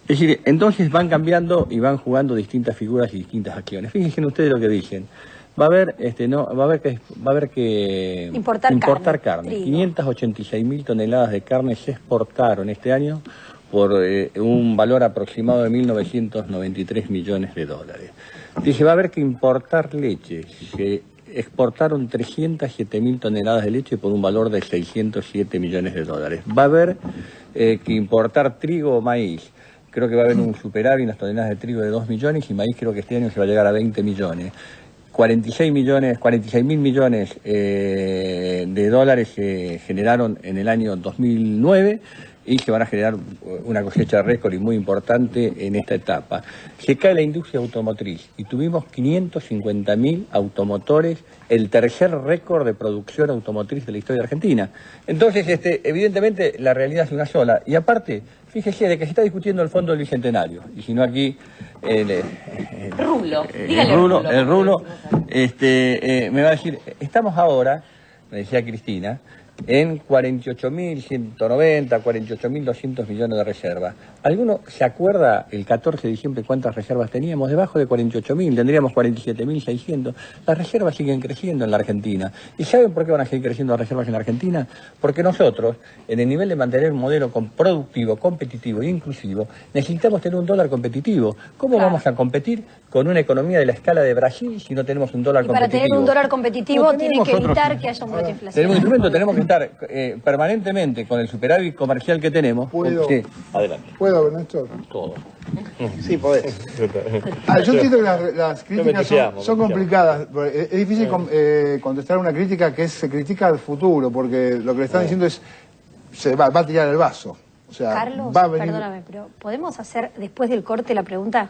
Es decir, entonces van cambiando y van jugando distintas figuras y distintas acciones. Fíjense ustedes lo que dicen. Va a haber que importar carne. 586.000 toneladas de carne se exportaron este año por un valor aproximado de 1.993 millones de dólares. Dice, va a haber que importar leche. Se exportaron 307.000 toneladas de leche por un valor de 607 millones de dólares. Va a haber que importar trigo o maíz. Creo que va a haber un superávit en las toneladas de trigo de 2 millones y maíz creo que este año se va a llegar a 20 millones. 46.000 millones de dólares se generaron en el año 2009 y se van a generar una cosecha de récord y muy importante en esta etapa. Se cae la industria automotriz y tuvimos 550.000 automotores, el tercer récord de producción automotriz de la historia de Argentina. Entonces, evidentemente, la realidad es una sola. Y aparte, fíjese de que se está discutiendo el fondo del Bicentenario. Y si no aquí... Rulo, dígale el Rulo, me va a decir, estamos ahora, me decía Cristina, en 48.190, 48.200 millones de reservas. ¿Alguno se acuerda el 14 de diciembre cuántas reservas teníamos? Debajo de 48.000, tendríamos 47.600. Las reservas siguen creciendo en la Argentina. ¿Y saben por qué van a seguir creciendo las reservas en la Argentina? Porque nosotros, en el nivel de mantener un modelo productivo, competitivo e inclusivo, necesitamos tener un dólar competitivo. ¿Cómo vamos a competir con una economía de la escala de Brasil si no tenemos un dólar competitivo? Para tener un dólar competitivo tiene que evitar que haya un brote inflacionario. Tenemos instrumento, tenemos que estar permanentemente con el superávit comercial que tenemos. ¿Puedo? Sí, adelante. ¿Puedo, Néstor? Todo. Sí, podés. Yo entiendo que las críticas son complicadas. Es difícil contestar una crítica que se critica al futuro, porque lo que le están diciendo es se va a tirar el vaso. O sea, Carlos, va a venir... perdóname, pero ¿podemos hacer después del corte la pregunta?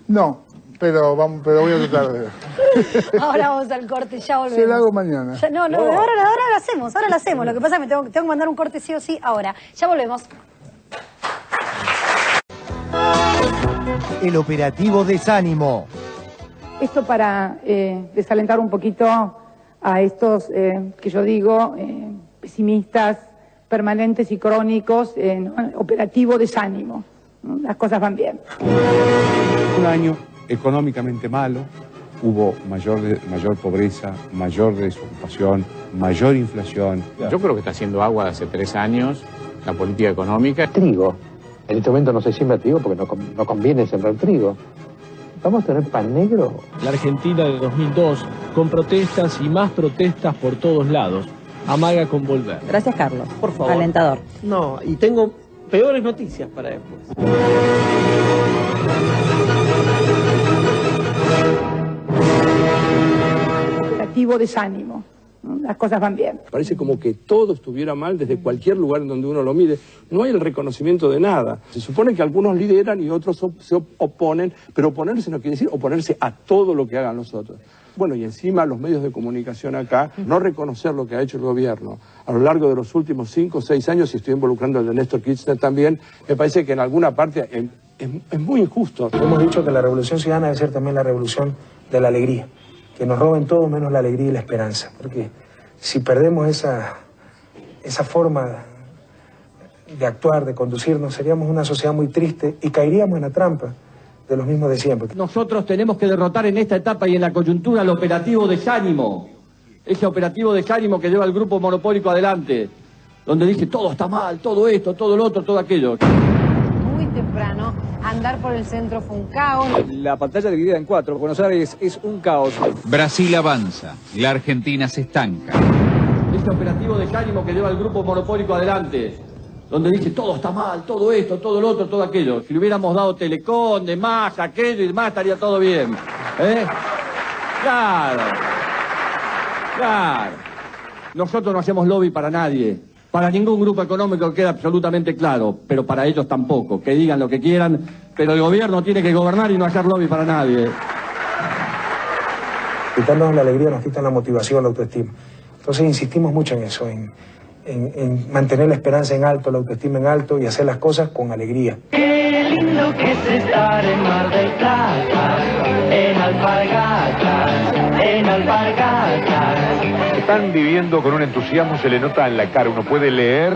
No, pero voy a tratar de... Ahora vamos al corte, ya volvemos. Se la hago mañana. Ahora lo hacemos. Lo que pasa es que me tengo que mandar un corte sí o sí ahora. Ya volvemos. El operativo Desánimo. Esto para desalentar un poquito a estos, que yo digo, pesimistas permanentes y crónicos, operativo Desánimo. Las cosas van bien. Un año económicamente malo, hubo mayor pobreza, mayor desocupación, mayor inflación. Yo creo que está haciendo agua hace 3 años la política económica. Trigo. En este momento no se siembra trigo porque no conviene sembrar trigo. ¿Vamos a tener pan negro? La Argentina de 2002, con protestas y más protestas por todos lados, amaga con volver. Gracias, Carlos. Por favor. Alentador. No, y tengo peores noticias para después. Operativo Desánimo. Las cosas van bien. Parece como que todo estuviera mal desde cualquier lugar en donde uno lo mire. No hay el reconocimiento de nada. Se supone que algunos lideran y otros se oponen, pero oponerse no quiere decir oponerse a todo lo que hagan los otros. Bueno, y encima los medios de comunicación acá, no reconocer lo que ha hecho el gobierno a lo largo de los últimos 5 o 6 años, y estoy involucrando el de Néstor Kirchner también, me parece que en alguna parte es muy injusto. Hemos dicho que la revolución ciudadana debe ser también la revolución de la alegría, que nos roben todo menos la alegría y la esperanza, porque si perdemos esa forma de actuar, de conducirnos, seríamos una sociedad muy triste y caeríamos en la trampa de los mismos de siempre. Nosotros tenemos que derrotar en esta etapa y en la coyuntura el operativo Desánimo. Ese operativo Desánimo que lleva al grupo monopólico adelante, donde dice todo está mal, todo esto, todo lo otro, todo aquello. Muy temprano, andar por el centro fue un caos. La pantalla dividida en 4, Buenos Aires es un caos. Brasil avanza, la Argentina se estanca. Ese operativo Desánimo que lleva al grupo monopólico adelante, donde dice todo está mal, todo esto, todo lo otro, todo aquello. Si le hubiéramos dado Telecom, de más, aquello y demás, estaría todo bien. Claro. Nosotros no hacemos lobby para nadie. Para ningún grupo económico queda absolutamente claro, pero para ellos tampoco. Que digan lo que quieran, pero el gobierno tiene que gobernar y no hacer lobby para nadie. Quitarnos la alegría nos quitan la motivación, la autoestima. Entonces insistimos mucho en eso, en mantener la esperanza en alto, la autoestima en alto y hacer las cosas con alegría. lindo que es estar en Mar del Plata, en Alpargatas, en Alpargatas. Están viviendo con un entusiasmo, se le nota en la cara. Uno puede leer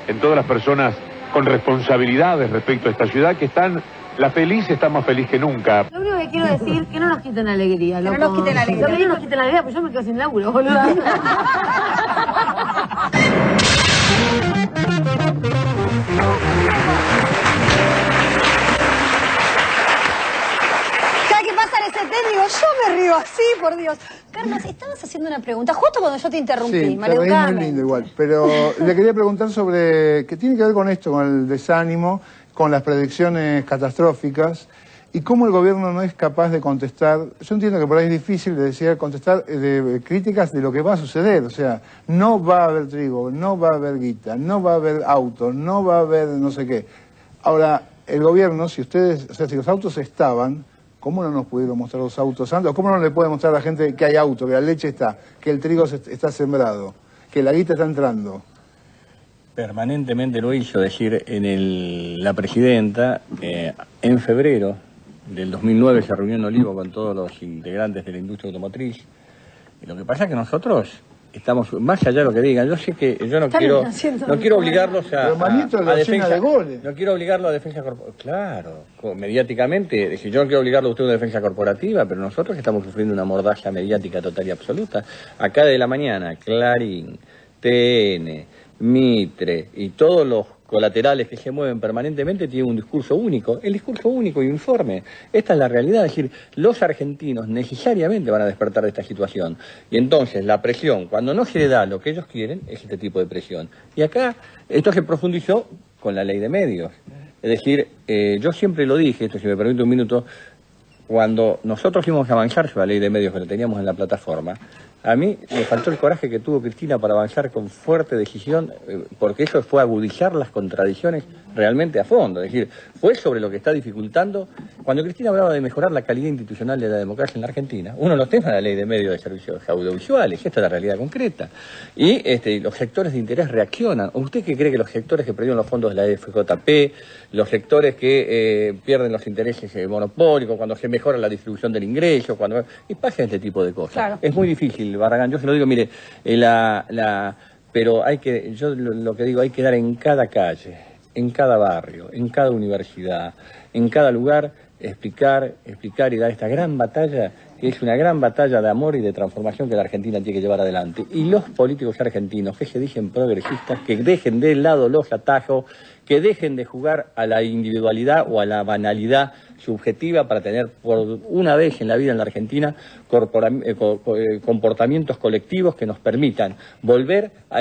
en todas las personas con responsabilidades respecto a esta ciudad que están... La feliz está más feliz que nunca. Lo único que quiero decir, que no nos quiten la alegría. Que no nos quiten la alegría. Lo que no nos quiten la alegría, pues yo me quedo sin laburo, boluda. Cada que pasa ese tema, digo, yo me río así, por Dios. Carlos, estabas haciendo una pregunta, justo cuando yo te interrumpí, sí, te reís muy lindo igual, pero le quería preguntar sobre, que tiene que ver con esto, con el desánimo, con las predicciones catastróficas, y cómo el gobierno no es capaz de contestar. Yo entiendo que por ahí es difícil de decir, contestar de críticas de lo que va a suceder, o sea, no va a haber trigo, no va a haber guita, no va a haber autos, no va a haber no sé qué. Ahora, el gobierno, si ustedes, o sea, si los autos estaban, ¿cómo no nos pudieron mostrar los autos antes? ¿Cómo no le puede mostrar a la gente que hay auto, que la leche está, que el trigo está sembrado, que la guita está entrando? Permanentemente lo hizo, decir, la presidenta, en febrero del 2009 se reunió en Olivo con todos los integrantes de la industria automotriz. Y lo que pasa es que nosotros estamos, más allá de lo que digan, yo sé que yo no quiero obligarlos a defensa de goles. No quiero obligarlo a defensa corporativa. Claro, mediáticamente, es decir, yo no quiero obligarlo a usted a una defensa corporativa, pero nosotros estamos sufriendo una mordaza mediática total y absoluta. Acá de la mañana, Clarín, TN, Mitre y todos los colaterales que se mueven permanentemente tienen un discurso único, el discurso único y uniforme. Esta es la realidad, es decir, los argentinos necesariamente van a despertar de esta situación. Y entonces la presión, cuando no se le da lo que ellos quieren, es este tipo de presión. Y acá esto se profundizó con la ley de medios. Es decir, yo siempre lo dije, esto si me permite un minuto, cuando nosotros fuimos a avanzar sobre la ley de medios que la teníamos en la plataforma, a mí me faltó el coraje que tuvo Cristina para avanzar con fuerte decisión, porque eso fue agudizar las contradicciones realmente a fondo. Es decir, fue sobre lo que está dificultando. Cuando Cristina hablaba de mejorar la calidad institucional de la democracia en la Argentina, uno de los temas de la ley de medios de servicios audiovisuales, esta es la realidad concreta. Y los sectores de interés reaccionan. ¿Usted qué cree que los sectores que perdieron los fondos de la FJP, los sectores que pierden los intereses monopólicos, cuando se mejora la distribución del ingreso, y pasa este tipo de cosas? Claro. Es muy difícil, Barragán, yo se lo digo, mire, pero yo lo que digo, hay que dar en cada calle, en cada barrio, en cada universidad, en cada lugar, explicar y dar esta gran batalla, que es una gran batalla de amor y de transformación que la Argentina tiene que llevar adelante. Y los políticos argentinos que se dicen progresistas, que dejen de lado los atajos, que dejen de jugar a la individualidad o a la banalidad subjetiva para tener por una vez en la vida en la Argentina comportamientos colectivos que nos permitan volver a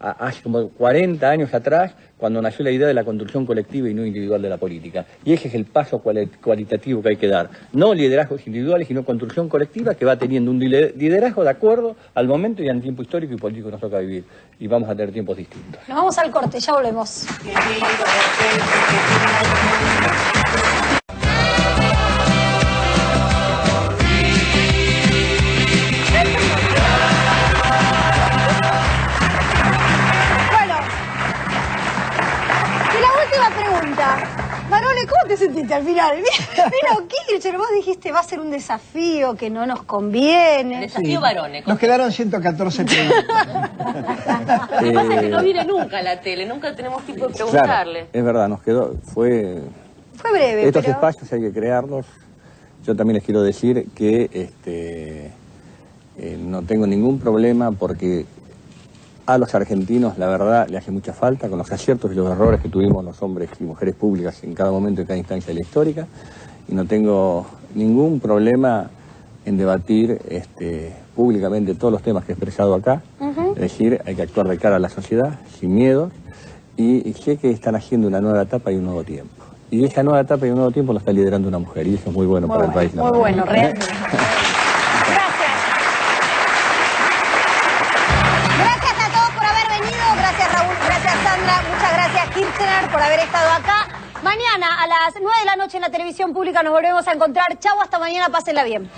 hace como 40 años atrás, cuando nació la idea de la construcción colectiva y no individual de la política. Y ese es el paso cualitativo que hay que dar. No liderazgos individuales, sino construcción colectiva que va teniendo un liderazgo de acuerdo al momento y al tiempo histórico y político que nos toca vivir. Y vamos a tener tiempos distintos. Nos vamos al corte, ya volvemos. Barone, ¿cómo te sentiste al final? Vino Kirchner, vos dijiste va a ser un desafío que no nos conviene. Desafío Barone. Nos quedaron 114 preguntas. Lo que pasa es que no viene nunca a la tele, nunca tenemos tiempo de preguntarle. Claro, es verdad, nos quedó, fue breve. Estos espacios hay que crearlos. Yo también les quiero decir que no tengo ningún problema porque a los argentinos, la verdad, le hace mucha falta con los aciertos y los errores que tuvimos los hombres y mujeres públicas en cada momento y cada instancia de la histórica. Y no tengo ningún problema en debatir públicamente todos los temas que he expresado acá. Es decir, hay que actuar de cara a la sociedad, sin miedo. Y sé que están haciendo una nueva etapa y un nuevo tiempo. Y esa nueva etapa y un nuevo tiempo lo está liderando una mujer. Y eso es muy bueno para el país. Muy bueno, realmente. Kirchner por haber estado acá. Mañana a las 9 de la noche en la televisión pública nos volvemos a encontrar. Chau, hasta mañana, pásenla bien.